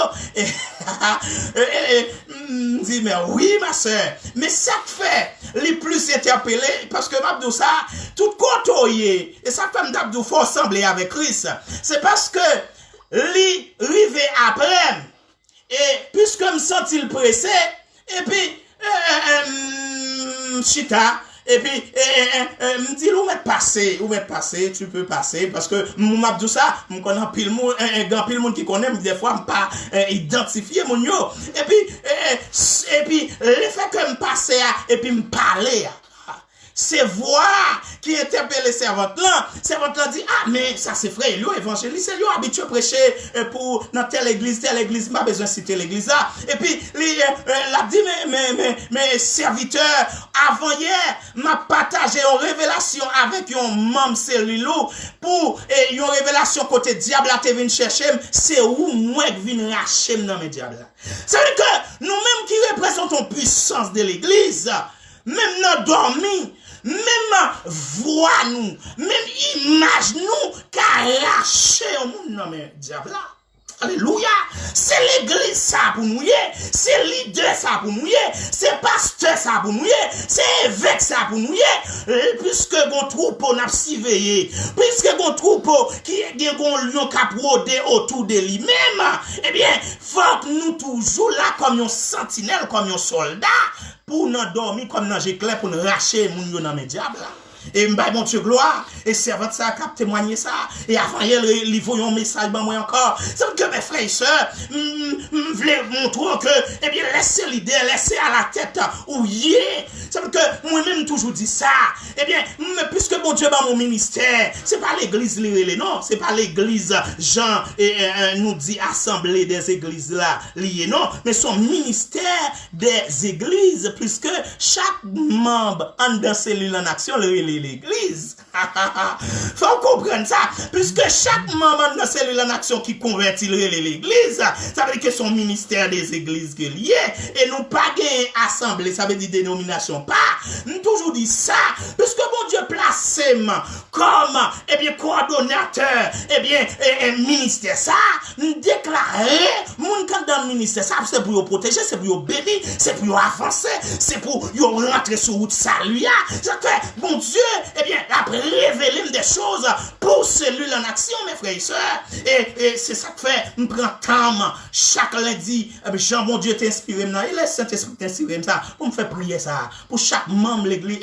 me dit, mais oui, ma soeur, mais ça fait, les plus interpellés, parce que m'abdou ça, tout côtoyé, et ça fait m'abdou faut ressembler avec Christ, c'est parce que, li, rivé après, et puisque me senti le pressé, et puis, chita, et puis, me dit, où m'être passé, tu peux passer, parce que, m'a dit ça, me connais pile monde qui connaît, des fois, me pas identifier mon yo, et puis, le fait que me passe, et puis me parler, c'est voix qui interpelle les servantes là. Servante là dit, ah, mais ça c'est frère, lui évangéliste, c'est lui habitué à prêcher pour dans telle église, pas besoin de citer l'église là. Et puis, l'a dit, mes serviteurs, avant hier, m'a partagé une révélation avec un membre celluleux pour une révélation côté diable à te venir chercher, c'est où moi qui viens racher dans mes diables là. Ça veut dire que nous-mêmes qui représentons puissance de l'église, même dans dormi, même voix nous, même image nous, qu'a lâché au monde, non mais diable là. Alléluia. c'est l'église ça pour nous, c'est leader ça pour nous, c'est pasteur ça pour nous, c'est évêque ça pour nous, puisque gon troupeau n'a surveillé, puisque gon troupeau qui est gon lion cap rôder autour de lui-même, eh bien, faut que nous toujours là comme un sentinelle, comme un soldat, pour nous dormir comme dans j'éclair, pour nous racher moun yo dans mes diables. Et m'bay mon Dieu gloire, et servante ça a témoigné ça, et avant elle, il faut un message ben moi encore. C'est que mes frères et sœurs, voulais montrer que, eh bien, laissez l'idée, laissez à la tête, ou c'est que moi-même toujours dit ça, eh bien, puisque mon Dieu dans mon ministère, c'est pas l'église liée, non, c'est pas l'église Jean, nous dit assemblée des églises là, liées, non, mais son ministère des églises, puisque chaque membre en dans cellule en action, l'église. Faut comprendre ça. Puisque chaque membre dans cellule en action qui convertit l'église, ça veut dire que son ministère des églises qui est lié. Et nous pas gagner assemblée, ça veut dire dénomination pas. Nous toujours dit ça. Puisque mon Dieu place comme, eh bien, coordonnateur, eh bien, ministère ça, nous déclarer, mon quand dans le ministère ça, c'est pour protéger, c'est pour bénir, c'est pour avancer, c'est pour rentrer sur route salut. C'est que, bon Dieu, eh bien, a révélé des choses pour celui en action, mes frères et sœurs. Et c'est ça que fait, nous prenons temps, chaque lundi, Jean, mon Dieu t'inspire maintenant, et laisse Saint-Esprit t'inspirer ça, pour me faire prier ça, pour chaque membre de l'église,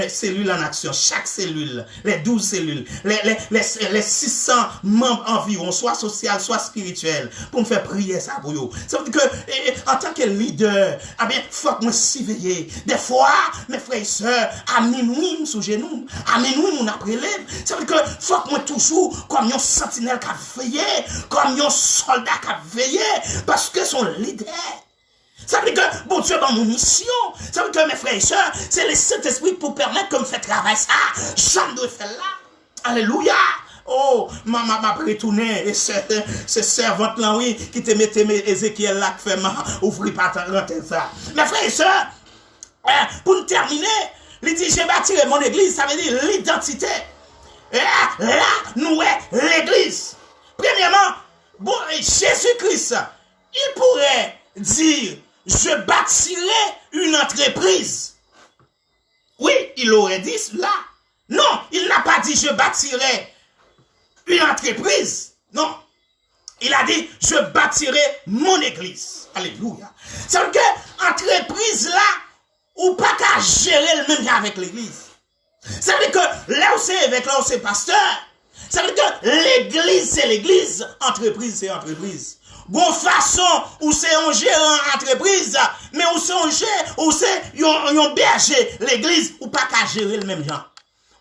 cellule en action, chaque cellule, les 12 cellules, les 600 membres environ, soit social, soit spirituel, pour me faire prier ça pour eux. Ça veut dire que, en tant que leader, eh bien, faut que me surveiller. Des fois, mes frères et sœurs, à minuit, sous genoux, à minuit, on a prélève. Ça veut dire que, faut que moi toujours, comme un sentinelle qui a veillé, comme un soldat qui a veillé, parce que son leader. Ça veut dire que, bon Dieu, dans mon mission, ça veut dire que mes frères et sœurs, c'est le Saint-Esprit pour permettre que je fasse travail ça. J'en dois faire là. Alléluia. Oh, m'a retourné, et c'est servante là, oui, qui te mette Ézéchiel là, qui fait ouvrir par ta ça. Mes frères et sœurs, pour nous terminer, il dit, j'ai bâti mon église, ça veut dire l'identité. Et là, nous l'église. Premièrement, bon, Jésus-Christ, il pourrait dire, je bâtirai une entreprise. Oui, il aurait dit cela. Non, il n'a pas dit, je bâtirai une entreprise. Non. Il a dit, je bâtirai mon église. Alléluia. C'est que entreprise là, ou pas qu'à gérer le même avec l'église. Ça veut dire que là où c'est évêque, là où c'est pasteur, ça veut dire que l'église c'est l'église, entreprise c'est entreprise. Bon façon où c'est un gérant entreprise, mais où c'est un gérant, où c'est un berger, l'église, ou pas qu'à gérer le même genre.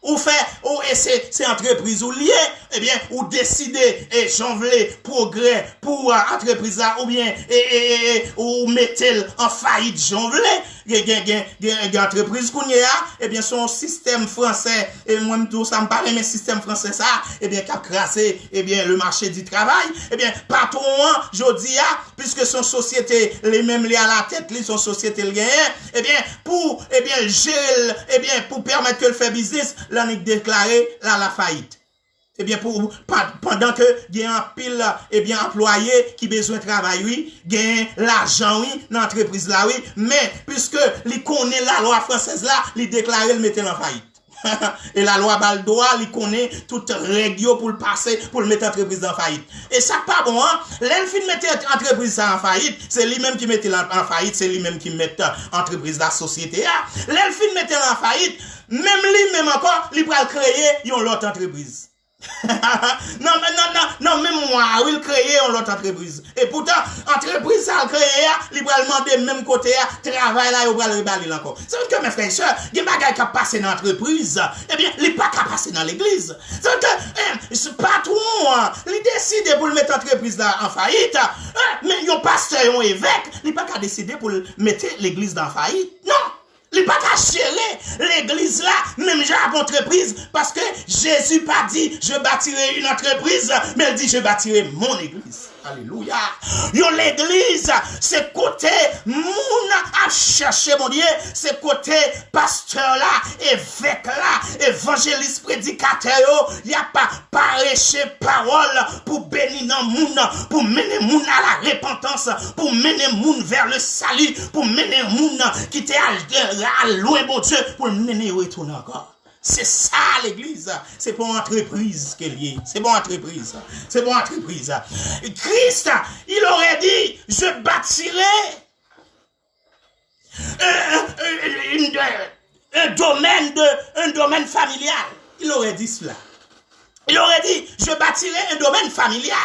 Ou fait, ou c'est entreprise ou lié, eh bien, ou décider, et j'en voulais progrès pour entreprise là, ou bien, ou mettez en faillite, j'en voulais, entreprise qu'on y a, eh bien, son système français, et moi, tout ça me paraît, mais système français ça, eh bien, qui a crasé, eh bien, le marché du travail, eh bien, patron, je dis, puisque son société, les mêmes liés à la tête, son société le gagne, eh bien, pour, eh bien, gérer, eh bien, pour permettre que le fait business, l'année déclaré la faillite. Eh bien, pendant que il y a un pile, eh bien, employé qui besoin de travail, oui, gagne l'argent, oui, dans l'entreprise là, oui, mais, puisque, il connaît la loi française là, il déclaré le mettre en faillite. Et la loi Baldoa, il connaît toute règle pour le passer, pour le mettre entreprise en faillite. Et ça pas bon, hein? L'elfine mettre entreprise en faillite, c'est lui-même qui mette en faillite, c'est lui-même qui met entreprise la société. L'elfine mettre en faillite, même lui-même encore, il va créer une autre entreprise. non, même moi, il créer une autre entreprise. Et pourtant, entreprise, ça créé, il va demander même côté, travail là, il va le reballer encore. C'est vrai que mes frères et sœurs, il y a des bagages qui passent dans l'entreprise, eh bien, il n'est pas qu'à passer dans l'église. C'est vrai que, ce patron, il décide pour le mettre l'entreprise là en faillite, mais un pasteur, un évêque, il n'est pas qu'à décider pour mettre l'église dans faillite. Non! Il n'est pas qu'à gérer l'église là, même j'ai une entreprise, parce que Jésus pas dit, je bâtirai une entreprise, mais il dit, je bâtirai mon église. Alléluia. Yo l'église, c'est côté moun à chercher mon Dieu, c'est côté pasteur là, évêque là, évangéliste prédicateur yo, y a pas prêcher parole pour bénir dans moun, pour mener moun à la repentance, pour mener moun vers le salut, pour mener moun qui était à loin bon Dieu, pour mener retourner encore. C'est ça l'église, c'est pour entreprise qu'elle y est, c'est pour entreprise, c'est pour entreprise. Christ, il aurait dit, je bâtirai un domaine familial. Il aurait dit cela. Il aurait dit, je bâtirai un domaine familial.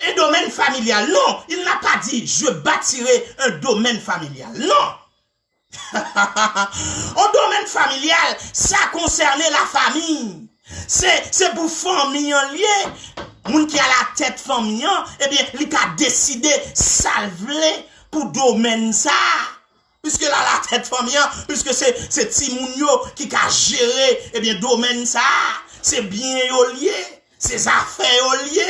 Un domaine familial. Non, il n'a pas dit, je bâtirai un domaine familial. Non. Au domaine familial, ça concernait la famille. C'est pour famille en lien. Moun qui a la tête famille, eh bien, il a décidé salver pour domaine ça. Puisque là, la tête famille, puisque c'est Timounio qui a géré, eh bien, domaine ça. C'est bien au lié, c'est affaires au lié.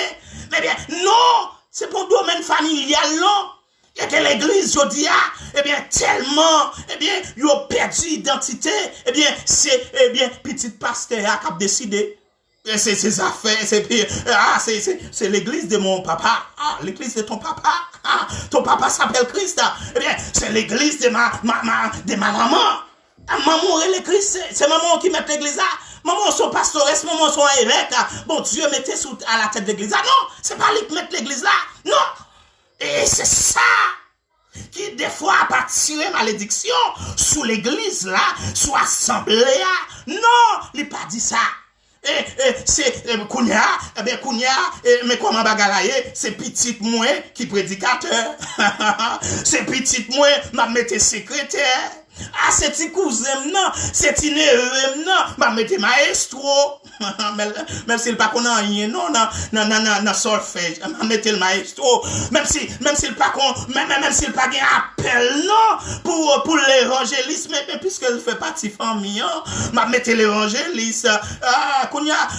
Mais bien, non, c'est pour domaine familial, non. Et que l'église, je dis, eh bien, tellement, eh bien, ils ont perdu identité, eh bien, c'est, eh bien, petit pasteur qui a décidé. C'est ses affaires, c'est l'église de mon papa. Ah, l'église de ton papa. Ah, ton papa s'appelle Christ. Eh bien, c'est l'église de ma maman. Ah, maman et l'église, c'est maman qui met l'église là. Maman son pastoresse, maman son évêque. Bon, Dieu mettait à la tête de l'église là. Non, c'est pas lui qui met l'église là. Non. Et c'est ça qui, des fois, a pas tiré malédiction sous l'église là, sous l'assemblée là. Non, il n'a pas dit ça. C'est Kounia, mais comment bagalaye, c'est petit moi qui prédicateur. C'est petit moi, m'a mette secrétaire. Ah, c'est petit cousin, non, c'est petit neveu, non, m'a mette maestro. Même s'il pas connaît rien, non, non, solfège, m'a mette le maestro. Même s'il pas même s'il pas gain appel, non, pour l'évangéliste, mais puisqu'elle fait partie famille, m'a mette l'évangéliste. Ah, Kounia,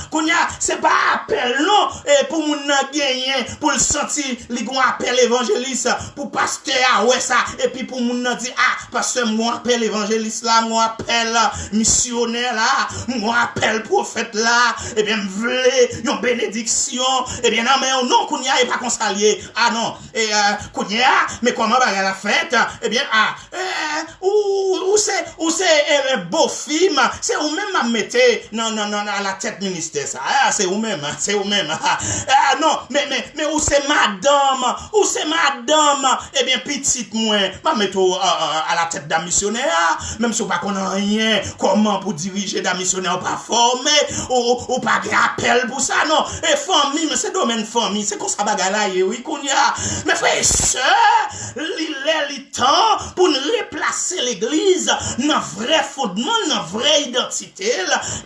c'est pas appel, non, et pour moun gagner, pour le sentir, li gon appel évangéliste, pour pasteur, ah ouais ça, et puis pour moun dire, ah, pasteur, moi appel évangéliste là, moi appel missionnaire là, moi appel prophète là, et bien, m'vle, yon bénédiction, et bien, non, mais non, Kounia est pas consalié, ah non, et Kounia, mais comment va la fête, et bien, ah, où c'est beau film, c'est où même à mettre, non, à la tête ministère, ça, ah, c'est où même, ah, non, mais où c'est madame, eh bien, petite moins, m'a mettre à la tête d'un missionnaire, même si on pas connaît rien, comment pour diriger d'un missionnaire, pas formé, ou pas de appel pour ça, non, et famille, mais c'est domaine famille, c'est comme ça bagalaye, oui, qu'on y a, mais frère et sœur, il est temps pour nous replacer l'église dans vrai fondement, dans vraie identité,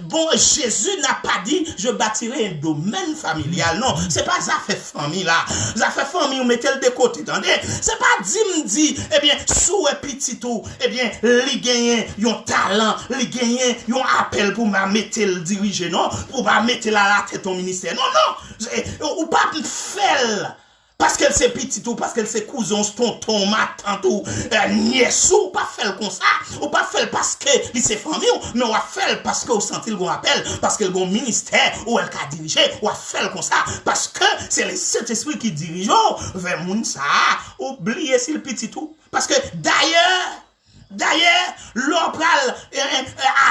bon, Jésus n'a pas dit, je bâtirai un domaine familial, non, c'est pas ça fait famille là, ça fait famille, on mettez le de côté, attendez, c'est pas dit, eh bien, sous un petit tout, eh bien, li gagne, yon talent, li gagne, yon appel pour m'a mettre le diriger, non, pour m'a mettre la tête au ministère, non, ou pas faire, parce qu'elle c'est petit tout, parce qu'elle c'est cousin, tonton, ma tante, ou nièce, ou pas faire comme ça, ou pas faire parce que il c'est famille, mais on va faire parce que vous sentez le appel, parce que le ministère, ou elle a dirigé, ou va faire comme ça, parce que c'est le Saint-Esprit qui dirige vers moun ça, oubliez si le petit tout, parce que D'ailleurs, l'opral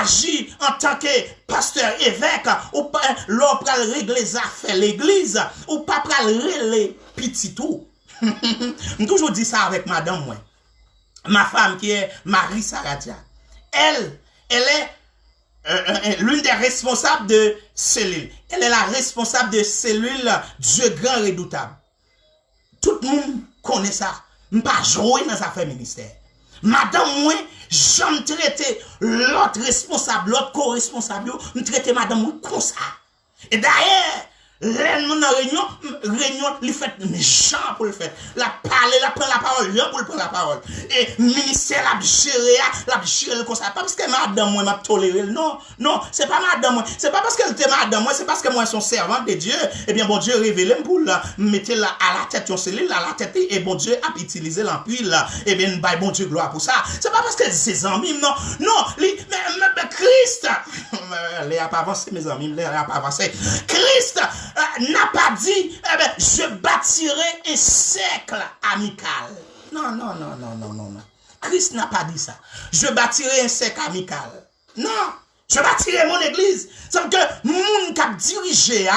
agit en tant que pasteur évêque, ou l'opral règle les affaires l'église, ou pas pral régler petit tout. Je toujours dit ça avec madame, moi. Ma femme qui est Marie Saradia. Elle est l'une des responsables de cellule. Elle est la responsable de cellule Dieu grand redoutable. Tout le monde connaît ça. Je ne pas jouer dans affaires ministère. Madame, moi, j'aime traiter l'autre responsable, l'autre co-responsable, je traite madame comme ça. Et d'ailleurs, L'homme dans réunion, il fait méchant pour le faire. La parler, la prendre la parole, là pour le prendre la parole. Et ministère la gérer comme ça. Pas parce que madame moi m'a toléré. Non, c'est pas madame moi. C'est pas parce qu'elle était madame moi, c'est parce que moi son servant de Dieu. Eh bien bon Dieu révélé pour la mettre la à la tête ton cellule, à la tête et bon Dieu a utilisé l'empile. Eh bien bah bon Dieu gloire pour ça. C'est pas parce que c'est ses amis non, mais Christ les a pas avancé mes amis, les a pas avancé. Christ n'a pas dit, je bâtirai un cercle amical. Non. Christ n'a pas dit ça. Je bâtirai un cercle amical. Non, je bâtirai mon église. C'est que moun qui a dirigé,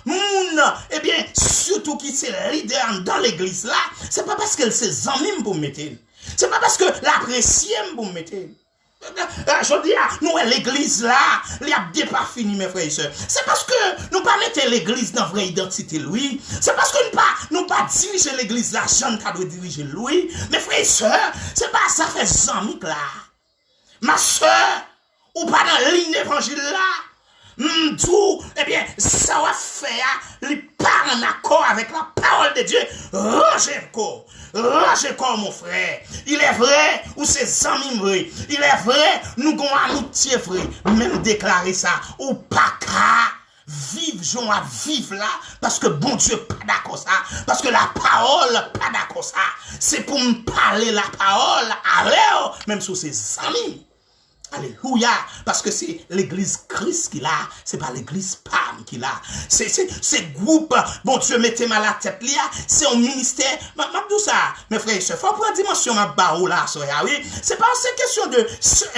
moun, eh bien, surtout qui c'est leader dans l'église là, c'est pas parce qu'elle ses amis pour mettre. C'est pas parce que l'apprécie pour mettre. Je dis, nous, l'église là, il n'y a pas fini, mes frères et sœurs. C'est parce que nous ne pas mettre l'église dans la vraie identité, lui. C'est parce que nous pas diriger l'église là, Jean qui doit diriger lui. Mes frères et sœurs, c'est pas ça fait zamique là. Ma sœur, ou pas dans la ligne d'évangile là. Tout, eh bien, ça va faire, il parle en accord avec la parole de Dieu. Roger corps, mon frère. Il est vrai, ou c'est amis vrai. Il est vrai, nous avons amitié vrai. Même déclarer ça, ou pas qu'à vivre, j'en à vivre là, parce que bon Dieu pas d'accord ça. Parce que la parole pas d'accord ça. C'est pour me parler la parole, alors, même sous ses amis. Alléluia, parce que c'est l'église Christ qui l'a, c'est pas l'église Pam qui l'a. C'est groupe, bon Dieu mettez mal la tête là, c'est un ministère. Ma tout ça, mes frères et sœurs, faut prendre dimension ma barreau là, oui. C'est pas une question de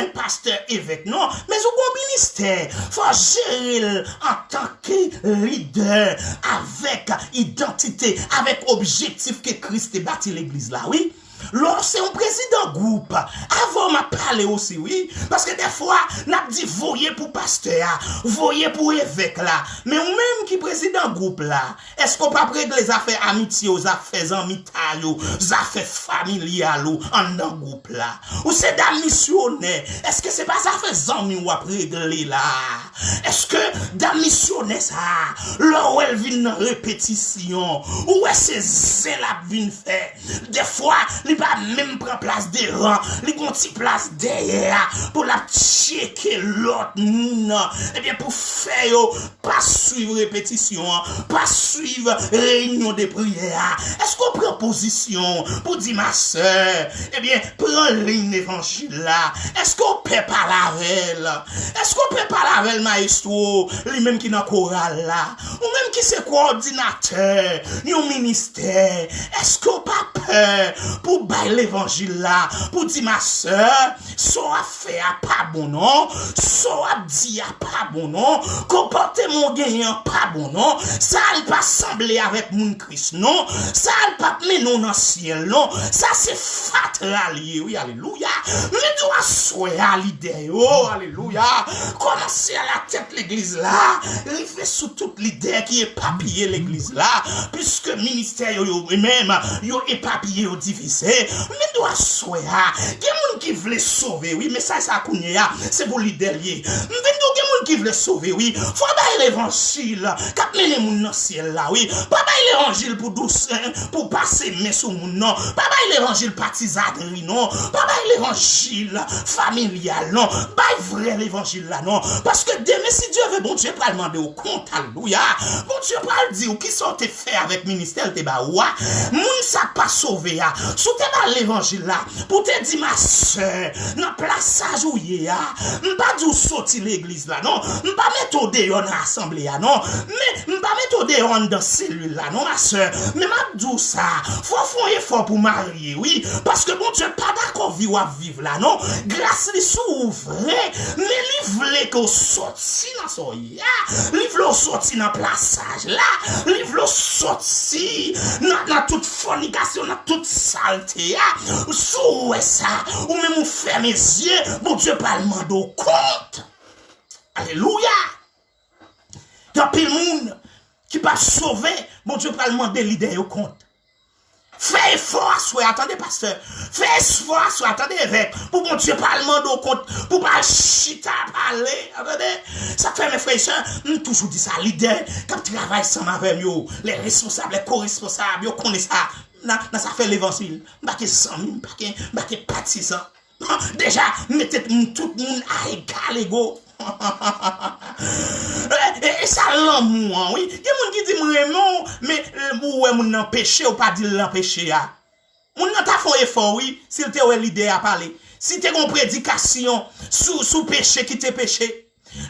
un pasteur évêque, non, mais au ministère, faut gérer en tant que leader, avec identité, avec objectif que Christ ait bâti l'église là, oui. Lorsque c'est un président groupe, avant m'a parlé aussi, oui, parce que des fois, n'a dit voyez pour pasteur, voyez pour évêque là, mais ou même qui président groupe là, est-ce qu'on pas régler les affaires amitié, aux affaires amicales, aux affaires familiales, en dans groupe là, ou c'est d'un missionnaire, est-ce que c'est pas ça fait amis ou à régler là, est-ce que d'un missionnaire ça, là où elle vient en répétition, ou est-ce que c'est la vient faire, des fois, il va même prendre place devant, il prend place derrière pour la checker l'autre monde. Eh bien, pour faire, pas suivre répétition, pas suivre réunion de prière. Est-ce qu'on prend position pour dire ma soeur, eh bien, prends ligne d'évangile là. Est-ce qu'on peut pas la est-ce qu'on peut pas la maestro, lui-même qui est dans le choral là, ou même qui c'est coordinateur, ni au ministère. Est-ce qu'on pas peur pour bailler l'évangile là, pour dire ma soeur, soit fait à pas bon non, soit dit à pas bon non, comportement gagnant pas bon non, ça ne pas sembler avec mon Christ non, ça ne pas mener dans le ciel non, ça c'est fatra lié, oui, alléluia, mais doit soyer à l'idée, oh, alléluia, commencer à la tête l'église là, il fait sous toute l'idée qui est papillé l'église là, puisque ministère même, yo éparpillé, yo divisé, mais doit soyer, il y a des gens qui veulent sauver, oui, mais ça c'est pour l'idée lié, mais il y a des gens qui veulent sauver, oui, faut pas l'évangile, quand mener les gens dans le ciel là, oui, pas l'évangile pour douce, pour passer mais sous mon nom, pas l'évangile partisanerie, non, pas l'évangile familial, non, pas vrai l'évangile là, non, parce que demain si Dieu veut, bon Dieu va demander au compte, alléluia, bon Dieu va dire, qui sont te fait avec ministère, te ba ouah, moun ça pas sauvé, sous te ba l'évangile là, pour te dire ma soeur, dans plaçage où y est, m'pas d'où sorti l'église là, non, m'pas mettre au dehors dans l'assemblée, non, mais m'pas mettre au dehors dans cellule là, non, ma soeur, mais m'a d'où ça, faut faire un effort pour marier, oui, parce que bon Dieu pas d'accord vivre là, non, grâce les s'ouvrait, mais il voulait qu'on sorti dans son ya, il voulait sorti dans plaçage là, il voulait sorti dans toute fornication, dans toute saleté, sous ça, ou même on ferme les yeux, bon Dieu pas demander au compte. Alléluia. Il y a pile monde qui pas sauvé, bon Dieu pas demander l'idée au compte. Fais effort, soit attendez, pasteur. Fais effort, soit attendez, évêque. Pour bon Dieu, pas le monde au compte. Pour pas chita parler. Attendez. Ça fait mes frères et sœurs. Toujours dit ça, leader. Quand tu travailles ensemble avec nous, les responsables, les co-responsables, ils connaissent ça. Ça fait l'évangile. Baké 100 000, baké partisan. Déjà, mettez tout le monde à égal ego. Et ça l'amour, oui. Il y a des gens qui disent vraiment, mais ouais, mon empêché ou pas dire l'empêcher. Mon n'a pas fait effort, oui, s'il te ouais l'idée à parler. Si tu as une prédication sous péché qui te péché.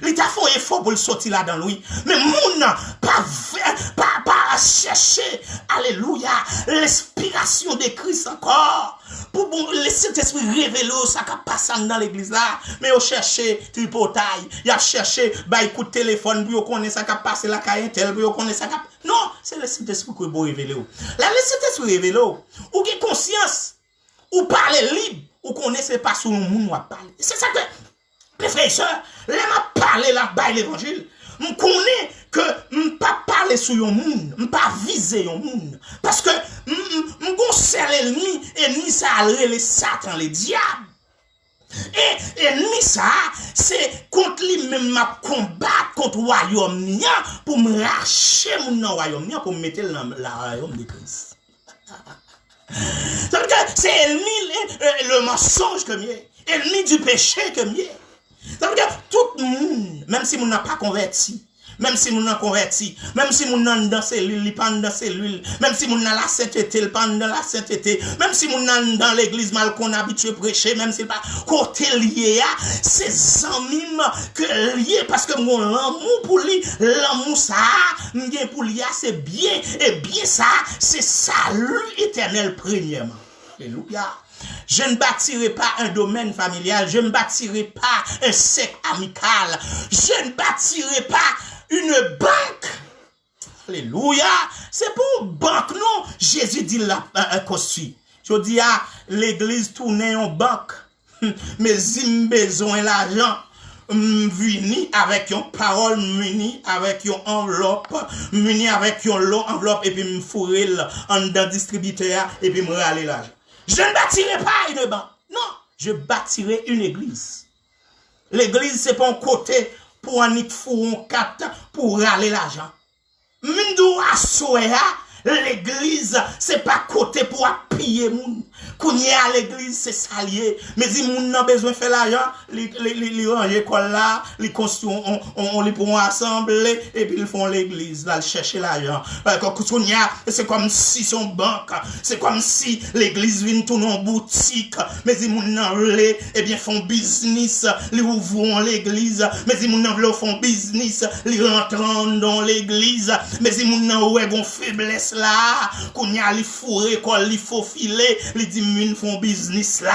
Il t'a fait effort pour le sortir là-dedans, oui. Mais mon pas chercher, alléluia, l'inspiration de Christ encore. Pour laisser cet esprit révéler ça qui passe dans l'église là. Mais au chercher tripotaille, il a cherché, bah écoute téléphone, pour connaître ça qui passe là, tel, pour connaître ça qui. Non, c'est le Saint-Esprit qui est révéler. Là, le Saint-Esprit révéler. Ou qui conscience, ou parler libre, ou connaissez pas sur le monde, ou parler. C'est ça que. Mes frères et sœurs, là, m'a parlé là-bas l'évangile. Je connais que je ne pas parler sur le monde, je ne pas viser le monde. Parce que je conseille l'ennemi, ça a le Satan, le diable. Et l'ennemi, ça, c'est contre lui-même ma combattre contre le royaume pour me racheter mon royaume pour me mettre dans le royaume de Christ. C'est l'ennemi, le mensonge que mieux, l'ennemi du péché que mieux. Ça veut dire tout le monde, même si nous n'a pas converti, même si nous n'a converti, même si nous n'a dans cellule, pas dans cellule, même si nous n'a la sainteté, pas dans la sainteté, même si nous n'a dans l'église mal qu'on a habitué prêcher, même si pas côté lié, c'est amis que lié parce que mon amour pour lui, l'amour ça, bien pour lui, c'est bien, et bien ça, c'est salut éternel premièrement. Alléluia. Je ne bâtirai pas un domaine familial, je ne bâtirai pas un cercle amical, je ne bâtirai pas une banque. Alléluia. C'est pour une banque, non? Jésus dit la construit. Je dis à l'église tourner en banque, mais j'ai besoin d'argent. Muni avec une parole, muni avec une enveloppe, muni avec une enveloppe et puis me fourrer en dans distributeur et puis me râler l'argent. Je ne bâtirai pas une banque. Non, je bâtirai une église. L'église, c'est pas un côté pour un nid fou, pour râler l'argent. Mindou a souhait, l'église, c'est pas côté pour appuyer moun. Qu'on y à l'église, c'est salier. Mais si moun n'a besoin de faire l'argent, li ranger quoi là, li construit, on les pour assembler, et puis ils font l'église, là, chercher l'argent. C'est comme si son banque, c'est comme si l'église vient tourner en boutique, mais si moun n'a voulait, eh bien, font business, li ouvrent l'église, mais si moun n'a voulait font business, li rentrent dans l'église, mais si moun n'a ouais, gon faiblesse là, qu'on y a li fourré, quoi, li faufiler, li dit moun font business là.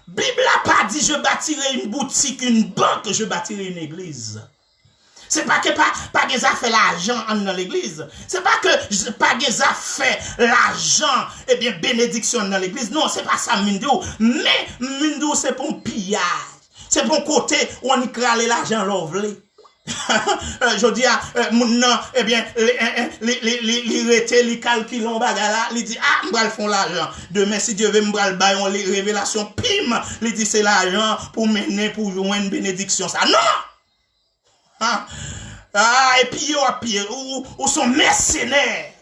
Bible n'a pas dit je bâtirai une boutique, une banque, je bâtirai une église. C'est pas que pas que ça fait l'argent dans l'église. C'est pas que pas que ça fait l'argent et bien bénédiction dans l'église. Non, c'est pas ça Mindou. Mais Mindou c'est pour un pillage. C'est pour un côté où on y crale l'argent l'ovlé. Je dis à mon nom, eh bien, les calculs en bagala, il dit, ah, m'bral font l'argent. Demain, si Dieu veut m'bral bailler les révélations, pim, il dit, c'est l'argent pour mener, pour jouer une bénédiction. Ça, non! Et puis, ou sont mercenaires.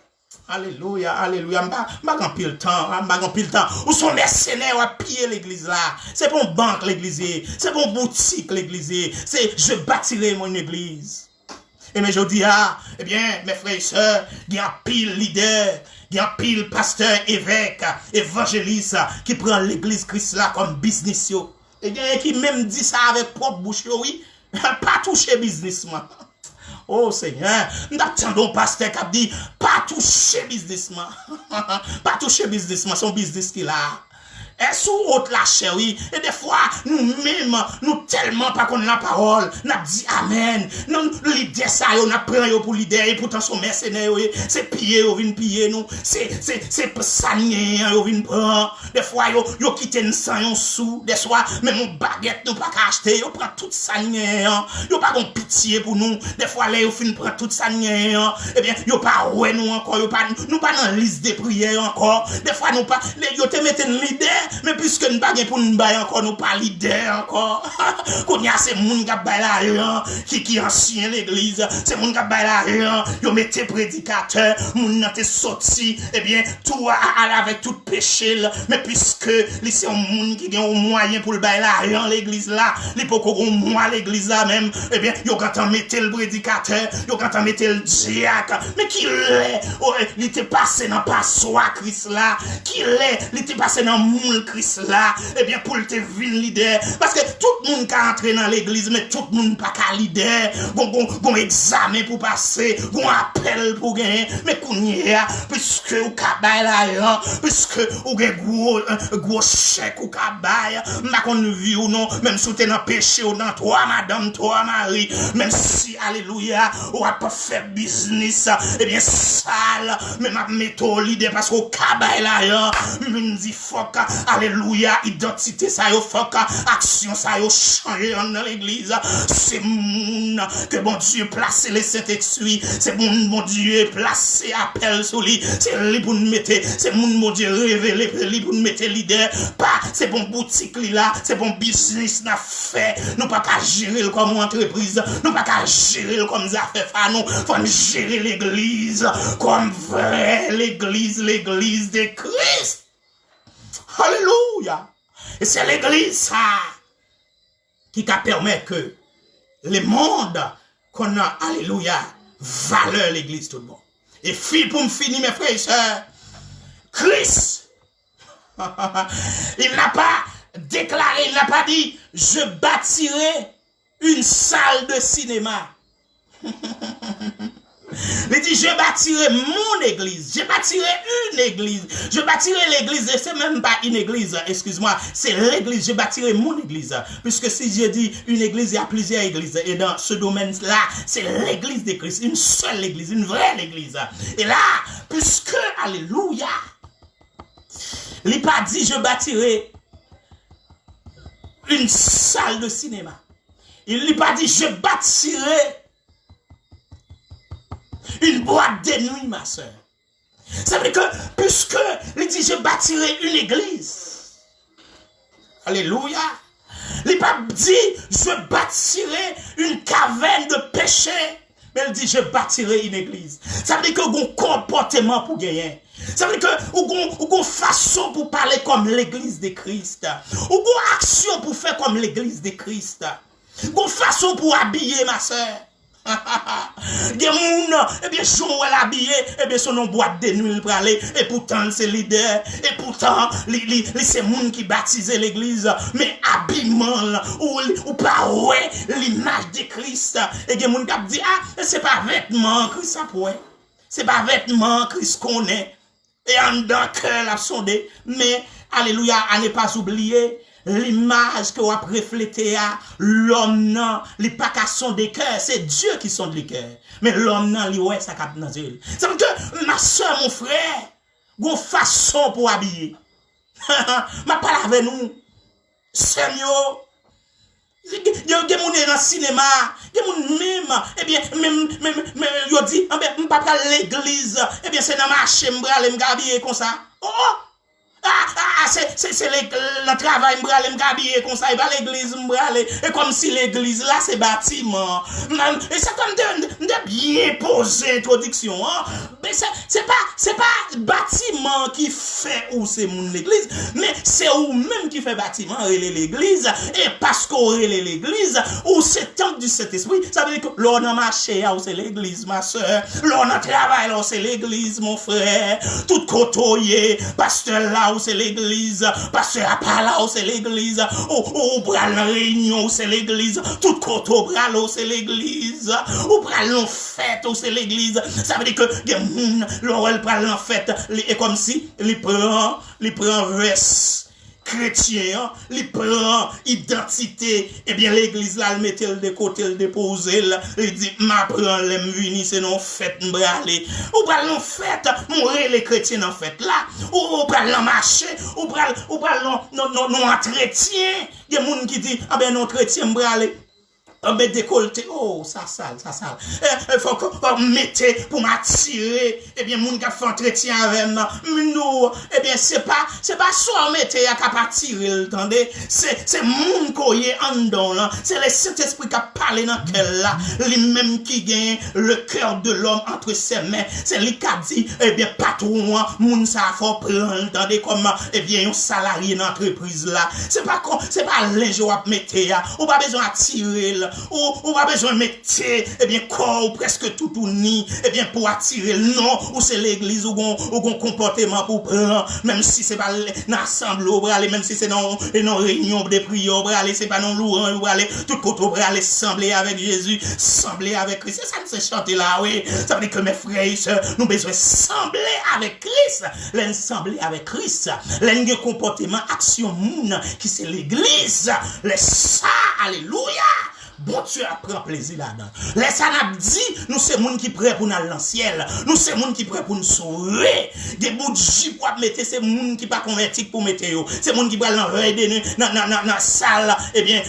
Alléluia, alléluia. M'a pile le temps, Où sont mercenaires à piller l'église là? C'est pour une banque l'église, c'est pour une boutique l'église, c'est je bâtirai mon église. Et mais je dis, eh bien, mes frères et sœurs, il y a pile leader, il y a pile pasteur, évêque, évangéliste qui prend l'église Christ là comme business yo. Et bien, qui même dit ça avec propre bouche, oui, pas toucher business moi. Oh Seigneur, nous attendons pasteur qui a dit, pas toucher businessman. Pas toucher businessman, son business qu'il a. est sous haute la chérie. Et des fois, nous-mêmes, nous tellement pas qu'on la parole, n'a dit amen. Non, l'idée ça, on a pris pour l'idée, et pourtant son mercenaire, c'est piller, on vient piller nous. C'est sanier, on vient prendre. Des fois, yo quitté une sang, yon sous. Des fois, même mon baguette, nous pas acheter, yo prend toute sanier, yo pas gon pitié pour nous. Des fois, là, yo fin prend toute sanier, eh bien, yo pas ouais nous encore, nous pas dans liste de prières encore. Des fois, nous pas, yo te mette une leader, mais puisque nous pas pour nous bailler encore, nous pas leader encore. Qu'on y a ces moun qui baillent là, qui ancien l'église, c'est moun qui baillent là, yo mettez prédicateur, moun n'a te sorti, eh bien, tout avec tout péché, mais puisque, c'est un moun qui a un moyen pour le bailler là, l'église là, les poko gon moi l'église là même, eh bien, yo quand on mettait le prédicateur, yo quand on mettait le diacre, mais qui l'est, il était passé dans passoire Christ là, qui l'est, il était passé dans moule Christ là, eh bien, pour le te vin leader, parce que tout le monde qui entre dans l'église, mais tout le monde pas qu'à leader, bon examen pour passer, bon appel pour gagner, mais qu'on y a, puisque ou kabay là, puisque ou gen gros chèque ou kabay, ma qu'on vit ou non, même si t'es dans péché ou dans toi, madame, toi, Marie, même si, alléluia, ou a pas fait business, eh bien, sale, mais ma méthode l'idée parce qu'au kabay là, me dit fuck, alléluia, identité ça yo fuck, action ça yo changé dans l'église, c'est moun que bon Dieu place les Saint-Esprit, c'est bon Dieu place appel sur lui, c'est lui pour nous mettre, c'est mon Dieu révélé, lui pour nous mettre leader, pas, c'est bon boutique là, c'est bon business n'a fait, nous pas qu'à gérer comme entreprise, nous pas qu'à gérer comme ça fait fa, nous faut gérer l'église comme vrai l'église de Christ. Alléluia. Et c'est l'église ça qui permet que le monde qu'on a, alléluia, valeur l'église tout le monde. Et pour me finir mes frères et sœurs, Christ, il n'a pas déclaré, il n'a pas dit, je bâtirai une salle de cinéma. Il dit, je bâtirai mon église. Je bâtirai une église. Je bâtirai l'église. Et c'est même pas une église, excuse-moi. C'est l'église. Je bâtirai mon église. Puisque si je dis une église, il y a plusieurs églises. Et dans ce domaine-là, c'est l'église de Christ. Une seule église. Une vraie église. Et là, puisque, alléluia, il n'a pas dit, je bâtirai une salle de cinéma. Il n'a pas dit, je bâtirai une boîte de nuit, ma soeur. Ça veut dire que, puisque il dit, je bâtirai une église. Alléluia. Il n'a pas dit, je bâtirai une caverne de péché. Mais il dit, je bâtirai une église. Ça veut dire que vous comportement pour gagner. Ça veut dire que vous avez façon pour parler comme l'église de Christ. Vous avez action pour faire comme l'église de Christ. Vous avez façon pour habiller, ma soeur. Des moun, eh bien, Jean elle habillé, eh bien, son boîte de nuit pour aller, et pourtant c'est leader, et pourtant, c'est moun qui baptise l'église, mais habillement, ou pas, ouais, l'image de Christ, et des moun qui dit, ah, c'est pas vêtement Christ a pour, c'est pas vêtement Christ qu'on est, et en dedans cœur l'a sondé, mais, alléluia, à ne pas oublier, l'image que vous avez reflété à l'homme, non, les pas qu'à son des cœurs, c'est Dieu qui sonde les cœurs. Mais l'homme, non, lui, ouais, ça capte dans les. Ça veut dire que ma soeur, mon frère, une façon pour habiller. Ma parle avec nous. Seigneur, il y a des gens dans le cinéma, des gens même, eh bien, même, ils disent, eh bien, je ne pas à l'église, eh bien, c'est dans ma chambre, je me habiller comme ça. Oh! C'est le travail, je habillé comme ça, et pas l'église, et comme si l'église là, c'est bâtiment. Et c'est comme de bien poser introduction. Hein? Mais c'est pas bâtiment qui fait où c'est mon l'église, mais c'est où même qui fait bâtiment, l'église, et parce qu'on relève l'église, où c'est temple du Saint-Esprit, ça veut dire que l'on a marché, c'est l'église, ma soeur, l'on a travaillé, c'est l'église, mon frère, tout côtoyé, pasteur là, c'est l'église, pasteur à pas là, c'est l'église, ou bral en réunion, c'est l'église, tout côté au bral, c'est l'église, ou bral en fête, c'est l'église. Ça veut dire que l'on pral en fête, et comme si, il prend verse chrétien, il prend identité, eh bien l'église là, il mettait le de côté, le déposer, il dit, m'apprend, l'aime venir, c'est non fête, m'bralé. Ou pas non fête, mourir les chrétiens en fête là. Ou pas non marché, ou pas non entretien. Il y a des gens qui disent, ah ben non chrétien m'bralé. Ben décolleté, oh, ça sale. Il faut qu'on mette pour m'attirer, eh bien, moun qui fait entretien avec moi. Nous, eh bien, c'est pas soit mette à cap attirer, attendez, c'est moun qui est en dedans, là. C'est le Saint-Esprit qui a parlé dans quel là, lui-même qui gagne le cœur de l'homme entre ses mains. C'est lui qui a dit, eh bien, patron, moun ça faut prendre, attendez, comme, eh bien, un salarié dans l'entreprise là. C'est pas linge ou à mettre, ou pas besoin d'attirer, ou pas besoin de mettre, eh bien, corps presque tout ni, eh bien, pour attirer le nom, ou c'est l'église, ou un comportement pour prendre, même si c'est pas l'assemblée, ou aller, même si c'est dans une réunion de prière, ou aller, c'est pas dans l'ouange, ou aller, tout côté, ou aller sembler avec Jésus, sembler avec Christ. C'est ça que c'est chanter là, oui. Ça veut dire que mes frères et sœurs, nous besoin sembler avec Christ, l'ensembler avec Christ, l'un comportement, action, moun, qui c'est l'église, les ça, alléluia. Bon Dieu prend plaisir là-dedans. Les sanab dit, nous c'est moun qui prêt pour nous aller dans le ciel. Nous c'est moun qui prêt pour nous sauver. Des bouts de jus pour mettre, c'est moun qui pas converti pour mettre yo. C'est moun qui va dans la salle, eh bien,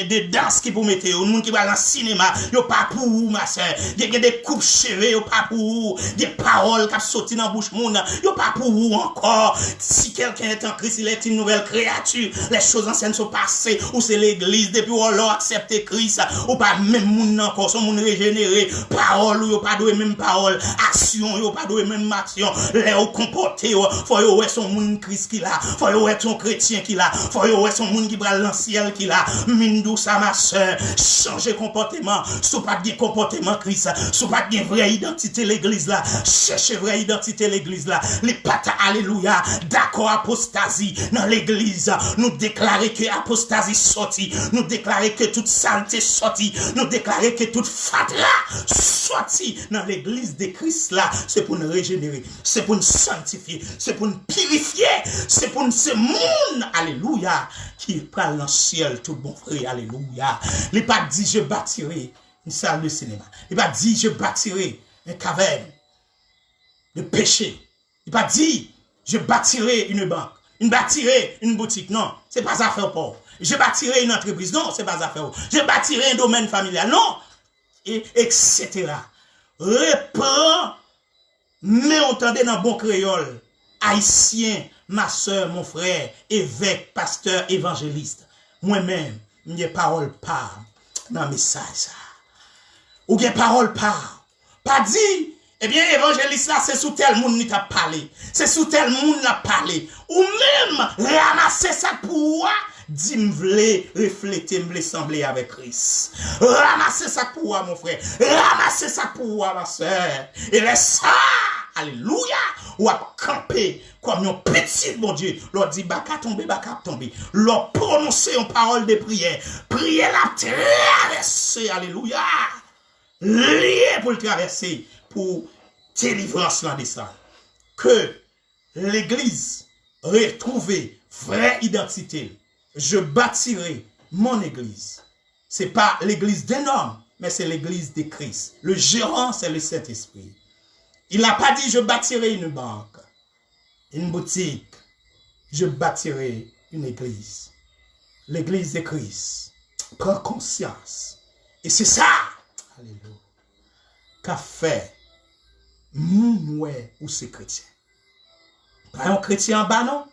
des danses qui pour mettre yo. Moun qui va dans le cinéma, yo pas pour vous, ma soeur. Il y a des coupes cheveux, yo pas pour vous. Des paroles qui sortent dans la bouche moun, yo pas pour vous encore. Si quelqu'un est en Christ, il est une nouvelle créature. Les choses anciennes sont passées, ou c'est l'église, depuis on l'a accepté Christ, ou pas même moun encore, son moun régénéré, parole, ou pas doué même parole, action, ou pas doué même action, les ou comporter, faut yo son moun Christ qui là, faut yo son chrétien qui là, faut yo son moun qui bral dans ciel qui là, mindou ça ma soeur, changer comportement, sous pas bien comportement Christ, sous pas bien vraie identité l'église là, chercher vraie identité l'église là, les patas, alléluia, d'accord apostasie dans l'église, nous déclarer que apostasie sorti, nous déclarer que toute saleté sorti, nous déclarer que toute fatra sorti dans l'église de Christ là, c'est pour nous régénérer, c'est pour nous sanctifier, c'est pour nous purifier, c'est pour nous ce monde, alléluia, qui parle dans le ciel, tout bon frère, alléluia. Il n'a pas dit je bâtirai une salle de cinéma, il n'a pas dit je bâtirai une caverne de péché, il n'a pas dit je bâtirai une banque, je bâtirai une boutique, non, c'est pas ça faire pauvre. Je bâtirai une entreprise. Non, c'est pas ça faire. Je bâtirai un domaine familial. Non. Et etc. Reprends, mais entendez dans bon créole. Haïtien, ma soeur, mon frère, évêque, pasteur, évangéliste. Moi-même, j'ai parole par dans le message. Ou j'ai parole par. Pas dit. Eh bien, évangéliste là, c'est sous tel monde qui t'a parlé. C'est sous tel monde qui a parlé. Ou même, ramasser ça pour dis m'vle refléter, m'vle sembler avec Christ. Ramassez ça pour moi, mon frère. Ramassez ça pour moi, ma soeur. Et laisse ça, alléluia, ou à camper comme un petit bon Dieu. L'on dit, baka tomber. L'on prononcer une parole de prière. Priez la traverser, alléluia. Lié pour le traverser, pour délivrance là de ça. Que l'église retrouve vraie identité. Je bâtirai mon église. C'est pas l'église d'un homme, mais c'est l'église de Christ. Le gérant, c'est le Saint-Esprit. Il n'a pas dit je bâtirai une banque, une boutique. Je bâtirai une église. L'église de Christ. Prends conscience. Et c'est ça, alléluia, qu'a fait ouais ou c'est chrétien. Pas un chrétien en bas, non?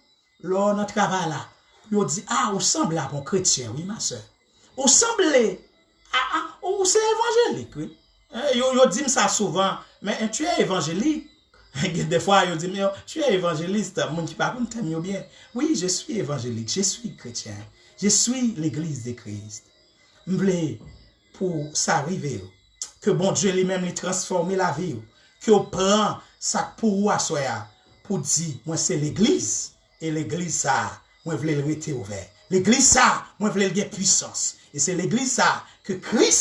Là, notre travail là. Yo dit, ah, ou semble à bon chrétien, oui, ma soeur. Ou semble, ou c'est évangélique, oui. Yo dit ça souvent, mais tu es évangélique. Des fois, yo dit, mais tu es évangéliste, mon qui parle t'aime bien. Oui, je suis évangélique, je suis chrétien. Je suis l'église de Christ. M'vle pour ça arriver, que bon Dieu lui-même lui transforme la vie, que on prend ça pour assoya, pour dire, moi c'est l'église, et l'église ça, moi je voulais le rester ouvert. L'église ça, moi je voulais le puissance. Et c'est l'église ça que Christ